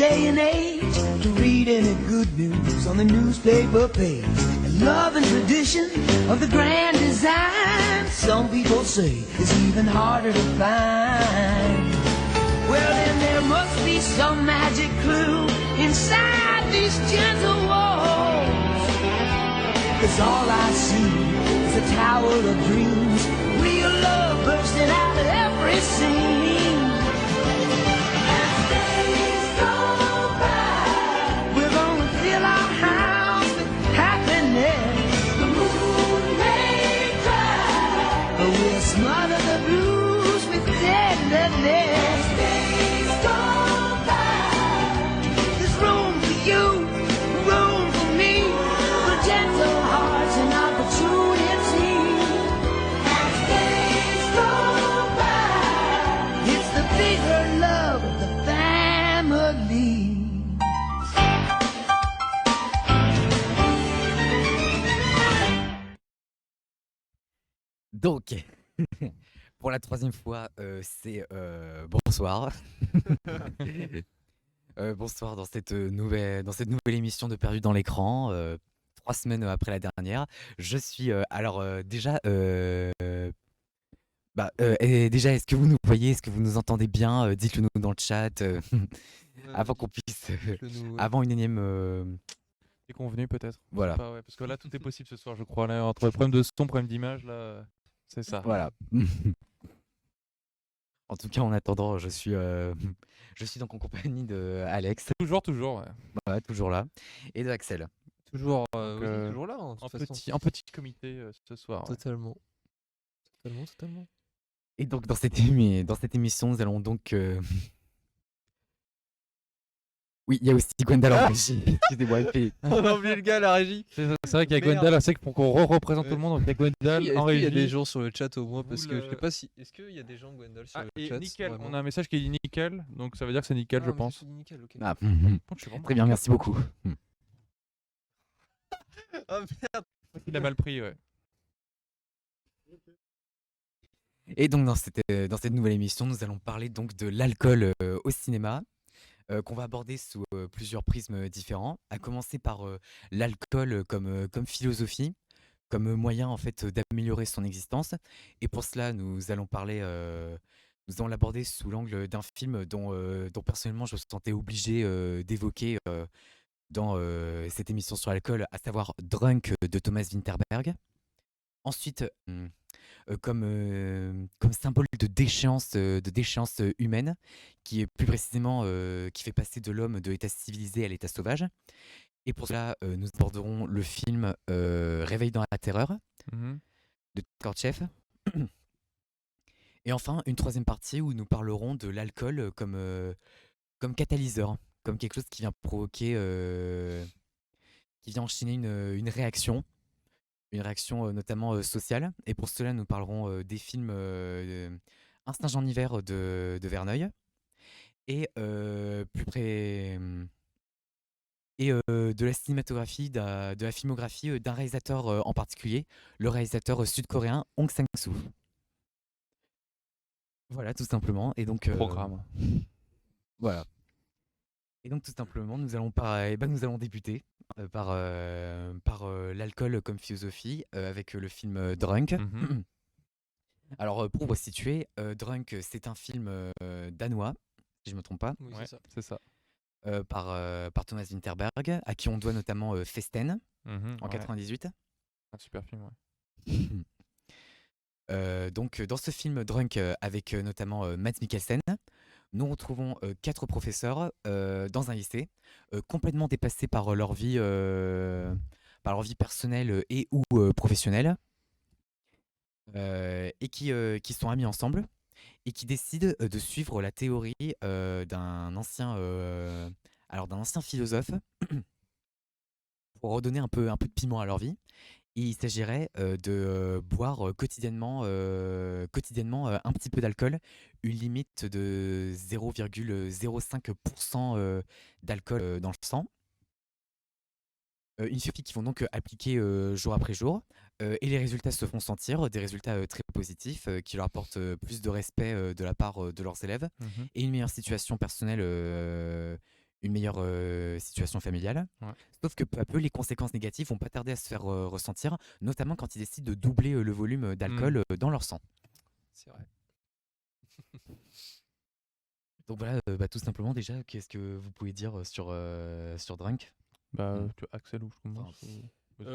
day and age to read any good news on the newspaper page. And love and tradition of the grand design, some people say is even harder to find. Well, then there must be some magic clue inside these gentle walls. 'Cause all I see is a tower of dreams, real love bursting out of every scene. As days go by, we're gonna fill our house with happiness. The moon may cry, but we'll smother the blues with tenderness. Donc, pour la troisième fois, c'est bonsoir. Bonsoir dans cette nouvelle émission de Perdu dans l'écran, 3 semaines après la dernière. Je suis déjà, est-ce que vous nous voyez, est-ce que vous nous entendez bien? Dites-le nous dans le chat avant qu'on puisse, avant une énième. C'est convenu peut-être. Voilà. Pas, ouais, parce que là tout est possible ce soir, je crois. Là, entre le problème de son, problème d'image, là, c'est ça. Voilà. En tout cas, en attendant, je suis donc en compagnie de Alex. Toujours, ouais. Voilà, toujours là, et de Axel. Toujours, Donc, oui, toujours là, hein, de toute façon. un petit comité ce soir. Ouais. Totalement. Et donc dans cette émission, nous allons donc oui, il y a aussi Gwendal en régie. Excusez-moi, On a oublié le gars à la régie. C'est vrai qu'il y a Gwendal, c'est que pour qu'on représente tout le monde, donc il y a Gwendal en Est-ce qu'il y a régie. des gens sur le chat au moins? Parce que je sais pas si. Est-ce qu'il y a des gens Gwendal sur le Et chat? nickel, vraiment on a un message qui dit nickel, donc ça veut dire que c'est nickel, je pense. Nickel, ok. Ah, Je suis vraiment très bien, merci beaucoup. Oh merde. Il a mal pris, ouais. Et donc dans cette nouvelle émission, nous allons parler donc de l'alcool au cinéma, qu'on va aborder sous plusieurs prismes différents, à commencer par l'alcool comme philosophie, comme moyen en fait d'améliorer son existence. Et pour cela, nous allons l'aborder sous l'angle d'un film dont personnellement je me sentais obligé d'évoquer dans cette émission sur l'alcool, à savoir Drunk de Thomas Vinterberg. Ensuite, comme symbole de déchéance humaine, qui est plus précisément qui fait passer de l'homme de l'état civilisé à l'état sauvage. Et pour cela, nous aborderons le film Réveil dans la terreur de Tchaikovsky. Et enfin, une troisième partie où nous parlerons de l'alcool comme catalyseur, comme quelque chose qui vient provoquer, qui vient enchaîner une réaction. Une réaction notamment sociale. Et pour cela, nous parlerons des films Un singe en hiver de Verneuil et de la cinématographie, de la filmographie d'un réalisateur en particulier, le réalisateur sud-coréen Hong Sang-soo. Voilà, tout simplement. Et donc, Programme. Voilà. Et donc tout simplement, nous allons débuter par l'alcool comme philosophie avec le film Drunk. Alors pour vous situer, Drunk, c'est un film danois, si je me trompe pas, Oui, Ouais, c'est ça. par Thomas Vinterberg, à qui on doit notamment Festen en Ouais. 98. Un super film, ouais. Donc dans ce film Drunk, avec notamment Mads Mikkelsen, nous retrouvons 4 professeurs dans un lycée, complètement dépassés par leur vie personnelle et ou professionnelle, et qui sont amis ensemble et qui décident de suivre la théorie d'un ancien philosophe pour redonner un peu de piment à leur vie. Et il s'agirait de boire quotidiennement un petit peu d'alcool, une limite de 0,05% d'alcool dans le sang. Une philosophie qu'ils vont donc appliquer jour après jour. Et les résultats se font sentir, des résultats très positifs qui leur apportent plus de respect de la part de leurs élèves et une meilleure situation personnelle une meilleure situation familiale. Ouais. Sauf que peu à peu, les conséquences négatives vont pas tarder à se faire ressentir, notamment quand ils décident de doubler le volume d'alcool dans leur sang. C'est vrai. Donc voilà, tout simplement déjà, qu'est-ce que vous pouvez dire sur Drunk? Bah, Mm. tu vois, Axel, où je commence ou- tu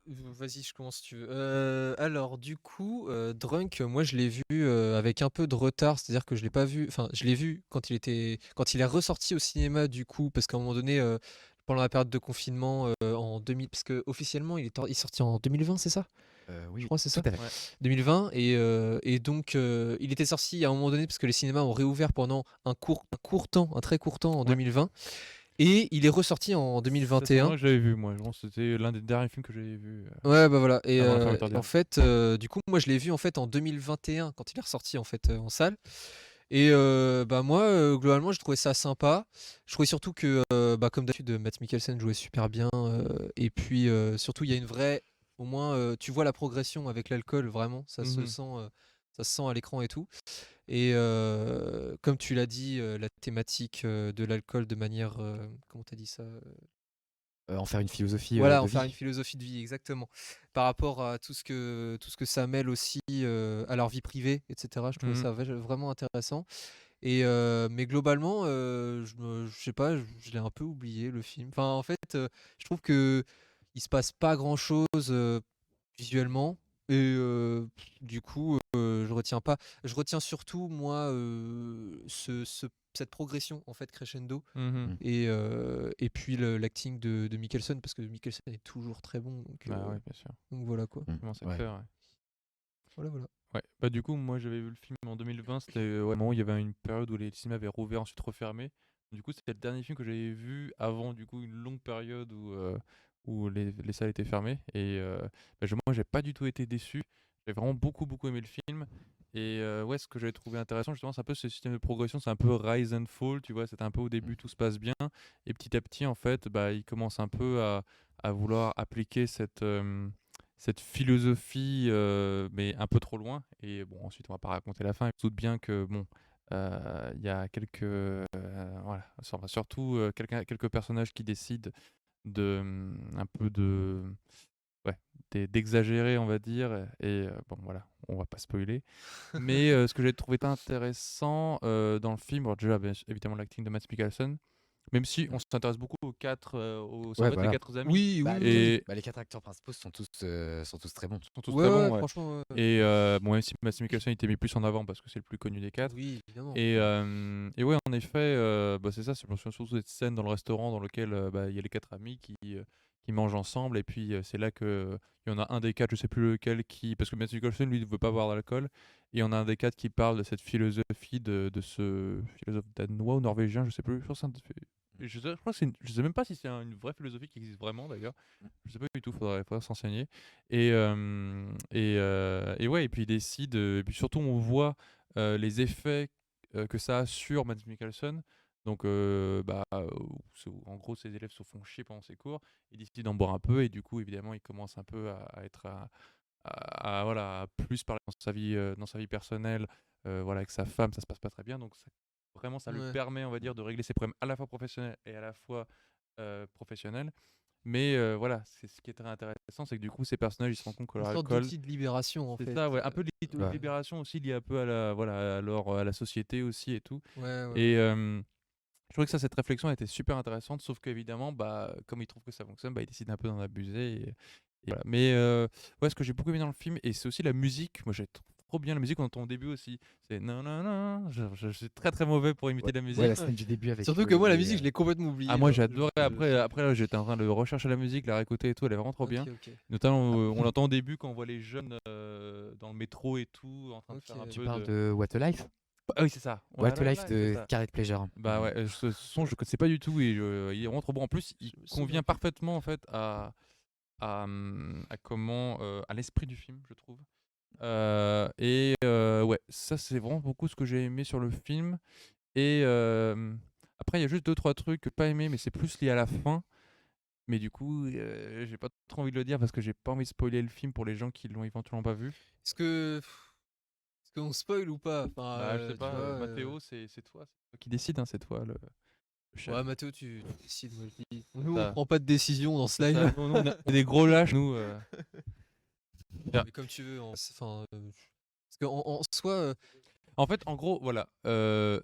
Vas-y, je commence si tu veux. Alors, du coup, Drunk, moi je l'ai vu avec un peu de retard, c'est-à-dire que je l'ai pas vu. Enfin, je l'ai vu quand il est ressorti au cinéma, du coup, parce qu'à un moment donné, pendant la période de confinement en 2000, parce que officiellement il est sorti en 2020, c'est ça? Je Oui, crois, c'est tout ça? à fait. Ouais. 2020 et donc il était sorti à un moment donné parce que les cinémas ont réouvert pendant un très court temps en Ouais. 2020 et il est ressorti en C'est à ce 2021. moment-là que j'avais vu, moi. Je pense que c'était l'un des derniers films que j'avais vu Ouais, bah voilà. Et avant la fermeture des en salles. fait, du coup, moi, je l'ai vu en fait en 2021 quand il est ressorti en fait en salle. Et bah moi, globalement, j'ai trouvé ça sympa. Je trouvais surtout que, bah, comme d'habitude, Matt Mikkelsen jouait super bien. Et puis surtout, il y a une vraie, au moins, tu vois la progression avec l'alcool, vraiment, Mhm. ça se sent à l'écran et tout. Et comme tu l'as dit, la thématique de l'alcool de manière, comment t'as dit ça? En faire une philosophie Voilà, de en faire une vie. philosophie de vie, exactement. Par rapport à tout ce que ça mêle aussi à leur vie privée, etc. Je trouvais Mhm. ça vraiment intéressant. Et mais globalement, je sais pas, je l'ai un peu oublié le film. Enfin, en fait, je trouve que il se passe pas grand-chose visuellement. Et du coup, je retiens pas. Je retiens surtout moi cette progression en fait crescendo Mhm. Mm. et puis l'acting de Mikkelsen parce que Mikkelsen est toujours très bon Bah ouais, bien sûr. donc voilà quoi. Mm. Comment ça te Ouais. fait, ouais. Voilà voilà. Ouais, bah du coup, moi j'avais vu le film en 2020, c'était ouais, un moment où il y avait une période où les cinémas avaient rouvert, ensuite refermé. Du coup, c'était le dernier film que j'avais vu avant du coup une longue période où les salles étaient fermées. Et moi, j'ai pas du tout été déçu. J'ai vraiment beaucoup aimé le film. Et ouais, ce que j'avais trouvé intéressant, justement, c'est un peu ce système de progression, c'est un peu rise and fall, tu vois. C'est un peu au début, tout se passe bien. Et petit à petit, en fait, bah, il commence un peu à vouloir appliquer cette philosophie, mais un peu trop loin. Et bon, ensuite, on va pas raconter la fin. Je doute bien que, bon, il y a quelques, voilà, enfin, surtout quelques personnages qui décident de, un peu de, ouais, d'exagérer, on va dire. Et bon, voilà, on va pas spoiler. Mais ce que j'ai trouvé intéressant dans le film, alors déjà, évidemment, l'acting de Matt Mikkelsen. Même si on s'intéresse beaucoup aux quatre, ça Ouais, va être les voilà. quatre amis. Oui, oui, Bah, oui, oui. Et les quatre acteurs principaux sont tous très bons. sont tous Ouais, très ouais, bons, ouais. franchement, ouais. Et bon, même si Mads Mikkelsen était mis plus en avant parce que c'est le plus connu des quatre. Oui, évidemment. Et ouais, en effet, bah, c'est ça, je me souviens surtout de cette scène dans le restaurant dans lequel bah, il y a les quatre amis qui mangent ensemble. Et puis c'est là que il y en a un des quatre, je sais plus lequel, parce que Mads Mikkelsen, lui, ne veut pas boire d'alcool. Et il y en a un des quatre qui parle de cette philosophie de ce philosophe danois ou norvégien, je sais plus. Je pense que je crois que je sais même pas si c'est une vraie philosophie qui existe vraiment d'ailleurs. Je sais pas du tout, faudrait s'enseigner. Et ouais, et puis il décide, et puis surtout on voit les effets que ça a sur Mads Mikkelsen. Donc, en gros, ses élèves se font chier pendant ses cours. Il décide d'en boire un peu, et du coup, évidemment, il commence un peu à être voilà, à plus parler dans sa vie personnelle. Voilà, avec sa femme, ça se passe pas très bien. Donc, vraiment, ça lui Ouais. permet, on va dire, de régler ses problèmes à la fois professionnels et à la fois professionnels. Mais voilà, c'est ce qui est très intéressant, c'est que du coup, ces personnages, ils se rendent compte que Une leur sorte alcool, d'outil de libération en c'est fait. ça, ouais, un peu de Ouais. libération aussi lié un peu à la, voilà, à la société aussi et tout. Ouais, ouais, Et ouais. je trouvais que cette réflexion était super intéressante, sauf qu'évidemment, bah, comme ils trouvent que ça fonctionne, bah, ils décident un peu d'en abuser. Et voilà. Mais ouais, ce que j'ai beaucoup aimé dans le film, et c'est aussi la musique. Moi, j'ai trop bien la musique, on entend au début aussi. C'est non, non, non. Je suis très mauvais pour imiter Ouais, la ouais, la musique. scène du début avec Surtout que moi la les. musique je l'ai complètement Ah, oubliée moi, genre. j'ai adoré. Après, là, j'étais en train de rechercher la musique, la réécouter et tout. Elle est vraiment trop OK, bien. OK. Notamment, Ah, on l'entend au début quand on voit les jeunes dans le métro et tout, en train de faire un tu OK. peu parles de. de What a Life? Ah oui, c'est ça. What a Voilà, Life là, c'est de ça. Scarlet Pleasure. Bah ouais, ce son, je ne connaissais pas du tout et il est vraiment trop bon. En plus, il Je me souviens convient plus. parfaitement en fait à comment à l'esprit du film, je trouve. Ouais, ça c'est vraiment beaucoup ce que j'ai aimé sur le film. Et après, il y a juste deux trois trucs que j'ai pas aimé, mais c'est plus lié à la fin. Mais du coup, j'ai pas trop envie de le dire parce que j'ai pas envie de spoiler le film pour les gens qui l'ont éventuellement pas vu. Est-ce qu'on spoil ou pas? Enfin, Bah, je sais tu pas, vois, Mathéo, c'est toi qui décide, hein, c'est toi le. chef. Ouais, Mathéo, tu décides, moi je dis. Nous, on Ça. prend pas de décision dans ce Ça, live. nous, on a des gros lâches, nous. Bien. Mais comme tu veux. Enfin, parce qu'en soi, En fait, en gros, voilà.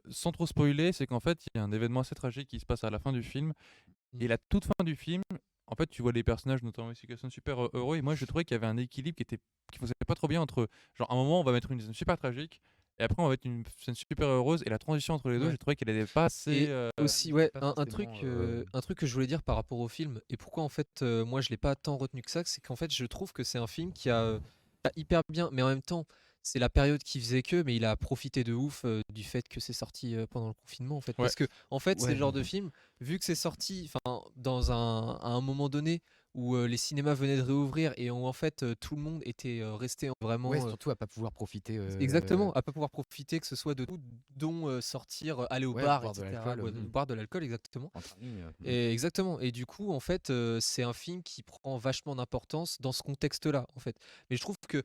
Sans trop spoiler, c'est qu'en fait, il y a un événement assez tragique qui se passe à la fin du film. Et la toute fin du film, en fait, tu vois les personnages, notamment Jessica Simpson, super heureux. Et moi, je trouvais qu'il y avait un équilibre qui fonctionnait pas trop bien entre, genre, à un moment, on va mettre une scène super tragique, et après, on va mettre une scène super heureuse, et la transition entre les deux, Ouais. j'ai trouvé qu'elle n'était pas assez. Et aussi, c'était ouais, pas un truc, forcément, un truc que je voulais dire par rapport au film, et pourquoi en fait, moi je l'ai pas tant retenu que ça, c'est qu'en fait, je trouve que c'est un film qui a hyper bien, mais en même temps, c'est la période qui faisait que, mais il a profité de ouf du fait que c'est sorti pendant le confinement, en fait. Ouais. Parce que, en fait, c'est Ouais. le genre de film, vu que c'est sorti, enfin, à un moment donné où les cinémas venaient de réouvrir et où en fait tout le monde était resté vraiment. Ouais, surtout à pas pouvoir profiter. Exactement, à pas pouvoir profiter que ce soit de tout, dont sortir, aller au Ouais, bar, boire de etc. l'alcool, Boire de l'alcool, exactement. entre amis. Et exactement. Et du coup, en fait, c'est un film qui prend vachement d'importance dans ce contexte-là, en fait. Mais je trouve que,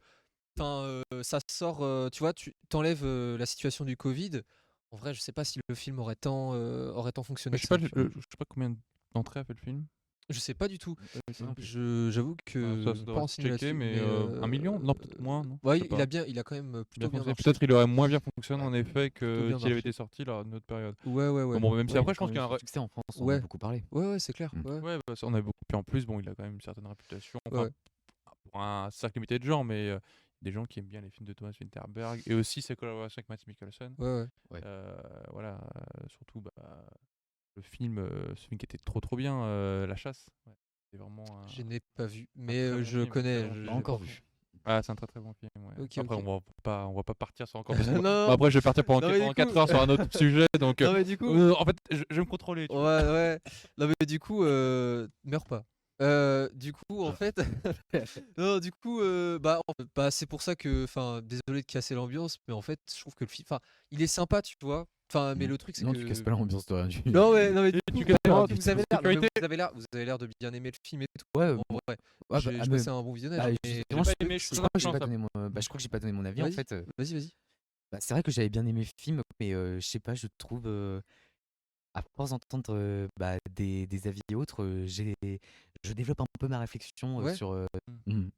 enfin, ça sort, tu vois, tu t'enlèves la situation du Covid. En vrai, je sais pas si le film aurait tant fonctionné Mais que ça, tu vois. je sais pas combien d'entrées a fait le film. Je sais pas du tout. Ça non plus. J'avoue que Ça pas devrait se renseigné checker, là-dessus, mais mais 1 million? Non, peut-être moins, non? ouais, Je sais pas. il a quand même Bien plutôt bien fonctionné. marché. Peut-être il aurait moins bien fonctionné Ouais. en effet Plutôt que bien s'il avait marché. été sorti là, à une autre période. Ouais, ouais, ouais. Bon, même si Ouais, il après, a je quand pense qu'il y même a un. son succès en France, on en Ouais. a beaucoup parlé. Ouais, ouais, c'est clair. Mm. Ouais, Ouais, bah, ça, on a beaucoup. Puis en plus, bon, il a quand même une certaine réputation. ouais. Enfin, pour un cercle limité de gens, mais des gens qui aiment bien les films de Thomas Winterberg et aussi ses collaborations avec Matt Mikkelsen. Ouais, ouais. Ouais. Voilà, surtout bah, le film, ce film qui était trop bien, La Chasse. Ouais, c'est vraiment Je n'ai pas vu, très mais bon je film, connais. très bon film. Pas encore vu. Ah, c'est un très bon film. Ouais. Ok, Après, ok. on va pas partir sur encore. Parce que Non, moi- non. bah, après, je vais partir pendant, Non, mais du pendant 4 coup- heures sur un autre sujet. Donc, Non, mais du coup. en fait, je vais me contrôler. Tu Ouais, vois. ouais. Non, mais du coup, meurs pas. Du coup, en fait. Non, du coup, bah, c'est pour ça que. Enfin, désolé de casser l'ambiance, mais en fait, je trouve que le film. Enfin, il est sympa, tu vois. Enfin, mais le truc, c'est Non, que. tu casses pas l'ambiance, toi. Non, mais du Et tu coup, casses pas vraiment, du vous avez tout. l'air. non, mais Sécurité. vous avez l'air de bien aimer le film et tout. Ouais, En vrai, ouais, j'ai passé un bon visionnage. bah, mais- justement, J'ai je, pas aimé, je je crois que j'ai suis pas pas donné je crois que j'ai pas donné mon avis en Vas-y. fait. Vas-y. Bah, c'est vrai que j'avais bien aimé le film, mais je sais pas, je trouve à force d'entendre des avis et autres, je développe un peu ma réflexion Ouais. sur. Mm.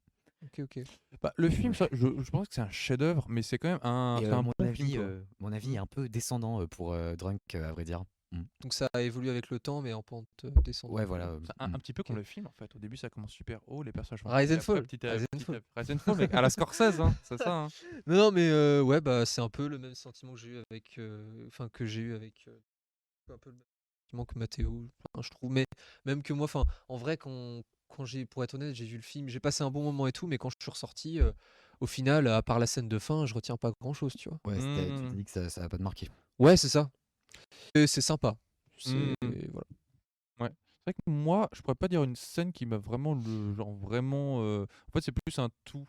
Ok. Bah, le film, ça, je pense que c'est un chef-d'œuvre, mais c'est quand même un, Et c'est un mon bon avis, film. Quoi. mon avis est un peu descendant pour Drunk, à vrai dire. Donc ça a évolué avec le temps, mais en pente descendante. Ouais, voilà. C'est un petit peu comme le film en fait. Au début, ça commence super haut, les personnages vont Rise and monter, après, Fall. petit à Rise and petit, Fall. Rise and Fall, mec, à la Scorsese, hein, c'est ça. Hein. Non, mais ouais, bah c'est un peu le même sentiment que j'ai eu avec, que j'ai eu avec, un peu le même sentiment que Mathéo, enfin, je trouve. Mais même que moi, enfin, en vrai, quand pour être honnête, j'ai vu le film, j'ai passé un bon moment et tout, mais quand je suis ressorti, au final, à part la scène de fin, je retiens pas grand-chose, tu vois. Ouais, tu Mm. t'es dit que ça va pas te marquer. Ouais, c'est ça. Et c'est sympa. Mm. Voilà. Ouais. C'est vrai que moi, je pourrais pas dire une scène qui m'a vraiment, genre vraiment. En fait, c'est plus un tout.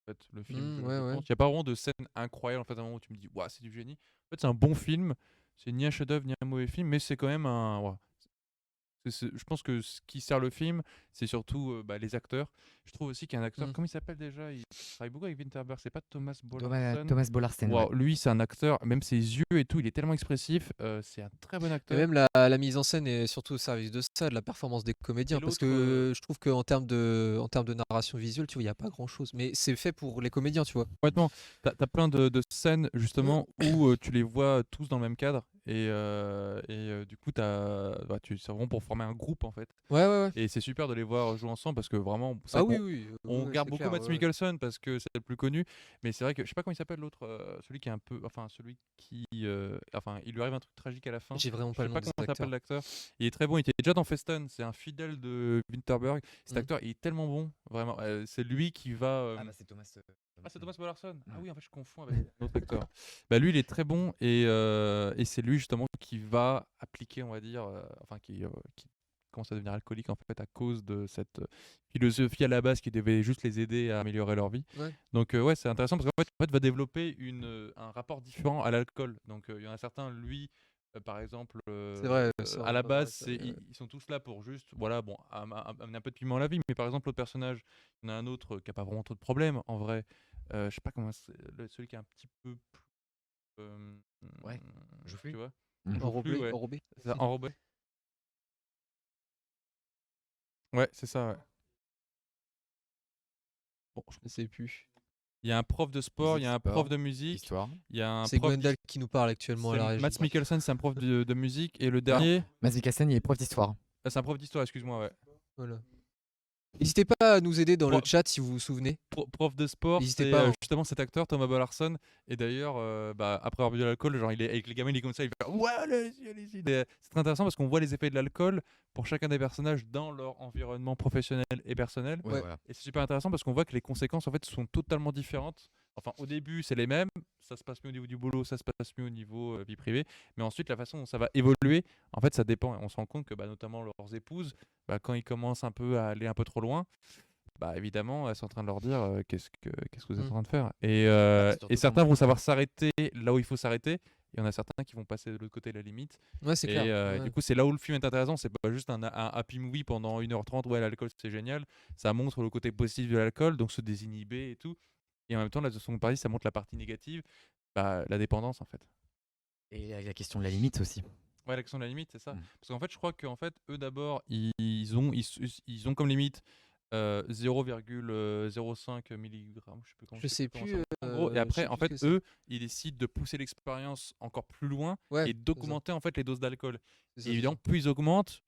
En fait, le film. Ouais, ouais. Il y a pas vraiment de scène incroyable. En fait, à un moment où tu me dis, waouh, c'est du génie. En fait, c'est un bon film. C'est ni un chef-d'œuvre ni un mauvais film, mais c'est quand même un. Ouah. Je pense que ce qui sert le film, c'est surtout les acteurs. Je trouve aussi qu'il y a un acteur, Mm. comment il s'appelle déjà? Il travaille beaucoup avec Winterberg, c'est pas Thomas Bollarson. Thomas Bollarsen. Wow, Ouais. lui, c'est un acteur, même ses yeux et tout, il est tellement expressif. C'est un très bon Et acteur. même la mise en scène est surtout au service de ça, de la performance des comédiens. Parce l'autre, que je trouve qu'en termes en termes de narration visuelle, tu vois, il n'y a pas grand-chose. Mais c'est fait pour les comédiens, tu vois. Complètement. T'as plein de scènes justement où tu les vois tous dans le même cadre et du coup c'est vraiment pour former un groupe en fait. Ouais. Et c'est super de les voir jouer ensemble parce que vraiment c'est Ah vrai oui. on ouais, regarde c'est beaucoup clair, Matt ouais. Mikkelsen parce que c'est le plus connu, mais c'est vrai que je sais pas comment il s'appelle l'autre, celui qui est un peu, enfin celui qui, enfin il lui arrive un truc tragique à la fin. J'ai vraiment Je pas sais le pas nom comment des s'appelle acteurs. l'acteur. Il est très bon. Il était déjà dans Festen. C'est un fidèle de Winterberg. Cet Mm. acteur, il est tellement bon, vraiment. C'est lui qui va. C'est Thomas. Ah, c'est Thomas Bollarson. Ah Mm. oui, en fait, je confonds avec un autre acteur. Bah, lui, il est très bon et c'est lui justement qui va appliquer, on va dire, enfin qui commence à devenir alcoolique en fait à cause de cette philosophie à la base qui devait juste les aider à améliorer leur vie. Ouais. Donc ouais, c'est intéressant parce qu'en fait, va développer un rapport différent à l'alcool. Donc il y en a certains, lui. Par exemple, C'est vrai, ça, on à en la a parlé, base, ça, ouais. ils sont tous là pour juste, voilà, bon, amener un peu de piment à la vie. Mais par exemple, l'autre personnage, il y en a un autre qui a pas vraiment trop de problèmes en vrai. Je sais pas comment celui qui est un petit peu plus Ouais, Joufflu. tu vois, Mm. Joufflu, ouais. Enrobé. C'est ça, enrobé. Ouais, c'est ça, ouais. Bon, Je sais plus. il y a un prof de sport, il y Musique, a un prof sport, de musique, histoire. il y a un C'est prof Gwendal qui nous parle actuellement à c'est la régie. Mats Mikkelsen, c'est un prof de musique, et le Non, dernier, Mads Mikkelsen, il est prof d'histoire. c'est un prof d'histoire, excuse-moi, ouais. Voilà. N'hésitez pas à nous aider dans le Pro- chat si vous vous souvenez. Prof de sport, N'hésitez c'est pas, hein. justement cet acteur Thomas Ballarson. Et d'ailleurs, après avoir bu de l'alcool, genre il est avec les gamins, il est comme ça, il fait ouais, allez-y, allez-y. C'est très intéressant parce qu'on voit les effets de l'alcool pour chacun des personnages dans leur environnement professionnel et personnel. Ouais, Ouais. voilà. Et c'est super intéressant parce qu'on voit que les conséquences en fait sont totalement différentes. Enfin, au début, c'est les mêmes, ça se passe mieux au niveau du boulot, ça se passe mieux au niveau vie privée, mais ensuite la façon dont ça va évoluer, en fait, ça dépend. Et on se rend compte que notamment leurs épouses, quand ils commencent un peu à aller un peu trop loin, évidemment, elles sont en train de leur dire qu'est-ce que vous êtes en train de faire. Et Surtout certains quand- vont savoir s'arrêter là où il faut s'arrêter. Et il y en a certains qui vont passer de l'autre côté de la limite. Ouais, c'est Et clair. du Ouais. coup, c'est là où le film est intéressant. C'est pas juste un happy movie pendant 1h30. Ouais, l'alcool, c'est génial. Ça montre le côté positif de l'alcool, donc se désinhiber et tout. Et en même temps, la seconde partie, ça montre la partie négative, la dépendance en fait. Et la question de la limite aussi. Ouais, l'action de la limite, c'est ça. Mm. Parce qu'en fait, je crois qu'en fait, eux d'abord, ils ont comme limite 0,05 mg. Je sais comment plus. ça marche, en gros. Et Je après, sais en plus ce fait, que c'est. eux, ils décident de pousser l'expérience encore plus loin Ouais, et c'est ça. documenter en fait les doses d'alcool. C'est Et ça, c'est évidemment, ça. plus ils augmentent,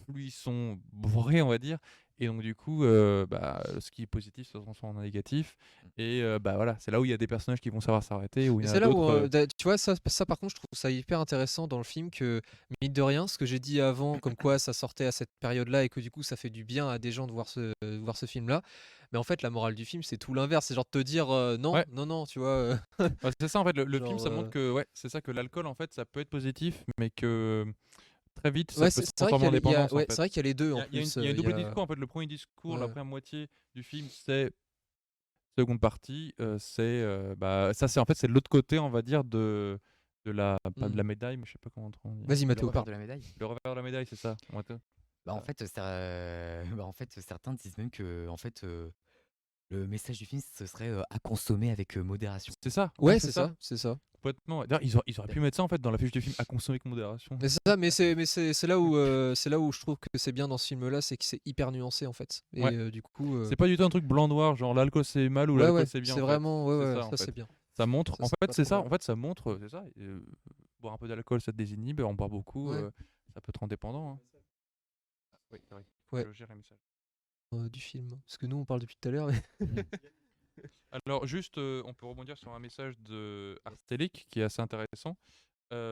plus ils sont bourrés, on va dire. Et donc, du coup, ce qui est positif se transforme en négatif. Et voilà, c'est là où il y a des personnages qui vont savoir s'arrêter, où il Et y en c'est a là où, d'autres. tu vois, ça par contre, je trouve ça hyper intéressant dans le film que, mine de rien, ce que j'ai dit avant, comme quoi ça sortait à cette période-là et que du coup ça fait du bien à des gens de voir ce film-là. Mais en fait, la morale du film, c'est tout l'inverse. C'est genre de te dire non, Ouais. non, non, tu vois. Ouais, c'est ça en fait, le film Genre, ça montre que ouais, c'est ça que l'alcool en fait ça peut être positif, mais que très vite ça Ouais, peut c'est se c'est vrai qu'il transformer y en a, les- il y a- dépendance en ouais, fait. c'est vrai qu'il y a les deux Il y en a, il y a une, plus. il y a un Il y double a... discours en fait. Le premier discours, la Ouais. première moitié du film, c'est seconde partie, ça c'est en fait c'est l'autre côté on va dire de la pas de la médaille, mais je sais pas comment on dit. Vas-y, Le Mathéo, revers parle. de la médaille. Le revers de la médaille, c'est ça. En fait, en fait, certains disent même que en fait, le message du film, ce serait à consommer avec modération. C'est ça. Ouais, c'est c'est ça. ça, c'est ça. Complètement. D'ailleurs, ils auraient pu mettre ça en fait dans la fiche du film à consommer avec modération. Mais c'est ça, c'est là où je trouve que c'est bien dans ce film-là, c'est que c'est hyper nuancé en fait. Et Ouais. du coup, C'est pas du tout un truc blanc-noir, genre l'alcool c'est mal ou ouais, l'alcool ouais, c'est bien. c'est En fait. vraiment, C'est ouais, ça en ça fait. c'est bien. Ça montre, Ça, en c'est fait, pas c'est trop ça. mal. En fait, ça montre, c'est ça. Boire un peu d'alcool, ça te désinhibe. En boire beaucoup, Ouais. ça peut te rendre dépendant. Hein. Oui, c'est vrai. Ouais. Je gère les messages. Du film. Parce que nous, on parle depuis tout à l'heure. Mais... Alors, juste, on peut rebondir sur un message de Arstelic qui est assez intéressant.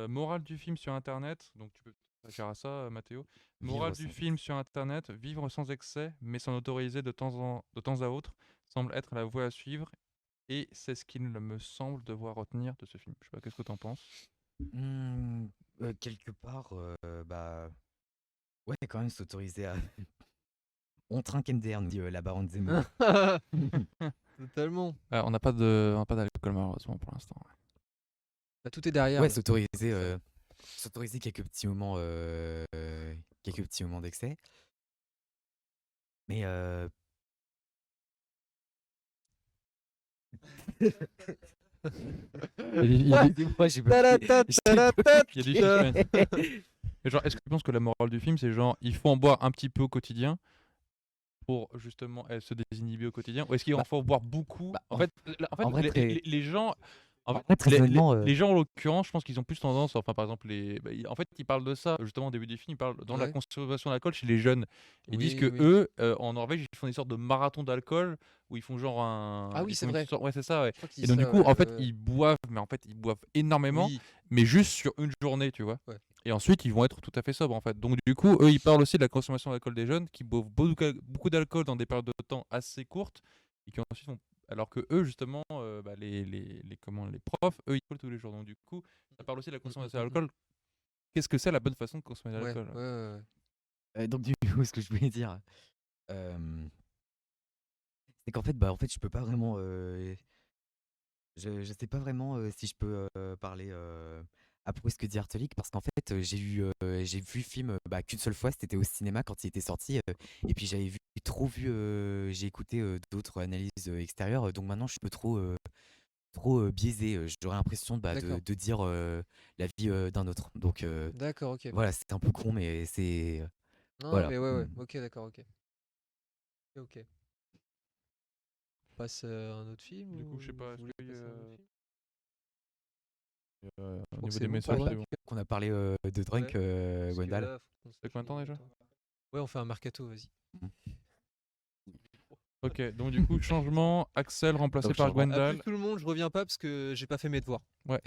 Morale du film sur Internet. Donc, tu peux réagir à ça, Mathéo. Morale Vivre du sans film sur Internet. Vivre sans excès, mais sans autoriser de temps à autre, semble être la voie à suivre. Et c'est ce qu'il me semble devoir retenir de ce film. Je sais pas, qu'est-ce que t'en penses? Quelque part, ouais, quand même s'autoriser à. On trinque MDR, nous dit la baronne Zemmour. Totalement. On n'a pas d'alcool malheureusement pour l'instant. Ouais. Bah, tout est derrière. Ouais, là. s'autoriser quelques petits moments d'excès. Mais Il y a des- Moi, j'ai pas Ta-da-ta, j'ai ta-da-ta, il y a des ta. films. Mais genre, est-ce que tu penses que la morale du film, c'est genre, il faut en boire un petit peu au quotidien pour justement se désinhiber au quotidien, ou est-ce qu'il en Bah, faut en boire beaucoup? bah, En en, fait, en vrai, les gens, en fait, en vrai, très honnêtement, les gens en l'occurrence, je pense qu'ils ont plus tendance, enfin par exemple, en fait, ils parlent de ça justement au début du film, ils parlent dans la Ouais. consommation d'alcool chez les jeunes. Ils disent Oui, que oui. eux, en Norvège, ils font des sortes de marathons d'alcool où ils font genre Ah oui, ils c'est font une vrai. sorte- ouais, c'est ça, ouais. Je crois qu'il Et dit donc du ça, coup, ouais, en fait, ouais. ils boivent, mais en fait, ils boivent énormément, Oui. mais juste sur une journée, tu vois. Ouais. Et ensuite, ils vont être tout à fait sobres, en fait. Donc, du coup, eux, ils parlent aussi de la consommation d'alcool des jeunes qui boivent beaucoup d'alcool dans des périodes de temps assez courtes et qui ensuite vont. Alors que eux, justement, les profs, eux, ils boivent tous les jours. Donc, du coup, ça parle aussi de la consommation d'alcool. Qu'est-ce que c'est la bonne façon de consommer de Ouais, l'alcool? ouais. donc du coup, ce que je voulais dire, c'est qu'en fait, je peux pas vraiment, je sais pas vraiment si je peux parler à propos de ce que dit Artelic, parce qu'en fait, j'ai vu le film qu'une seule fois, c'était au cinéma quand il était sorti, et puis j'avais j'ai écouté d'autres analyses extérieures, donc maintenant je suis un peu trop biaisé. J'aurais l'impression D'accord. de dire la vie d'un autre. Donc D'accord, ok. voilà, c'est un peu con, mais c'est Non, Voilà. mais ouais. Ok, d'accord, ok. Ok. On passe à un autre film Du coup, ou je sais pas, vous est-ce voulez qu'il y passer à un autre a film? au Je crois que niveau c'est des bon messages, pour c'est là. bon. Qu'on a parlé de Drunk, Ouais. Parce que Gwendal. là, faut qu'on C'est combien de temps déjà? Ouais, on fait un mercato, vas-y. Ok, donc du coup, changement, Axel remplacé Donc, par changement. À plus Gwendal. tout le monde, je reviens pas parce que j'ai pas fait mes devoirs. Ouais.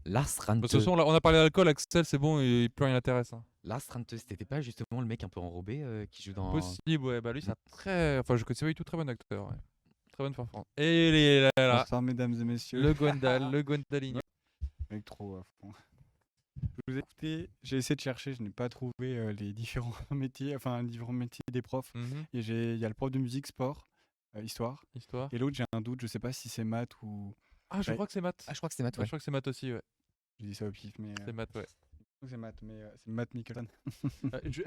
Lars De toute Rante. façon, là, on a parlé d'alcool, Axel, c'est bon, et plus rien l'intéresse. Hein. Lars Rante, c'était pas justement le mec un peu enrobé qui joue dans. Possible, ouais, bah lui, c'est un très. Enfin, je connaissais pas du tout, très bon acteur. Ouais. Très bonne performance. Et il est là, Bonsoir mesdames et messieurs. le Gwendal, le Gwendaligno. Avec trop à fond. Je vous ai écouté, j'ai essayé de chercher, je n'ai pas trouvé les différents métiers, enfin différents métiers des profs. Mhm. Et il y a le prof de musique, sport, histoire. Histoire. Et l'autre, j'ai un doute, je sais pas si c'est maths ou. Ah, je Ouais. crois que c'est maths. Ah, je crois que c'est Matt, Ouais, ouais. je crois que c'est maths aussi, ouais. Je dis ça au pif, mais. C'est maths, ouais. C'est maths, mais c'est Matt Mikkelsen.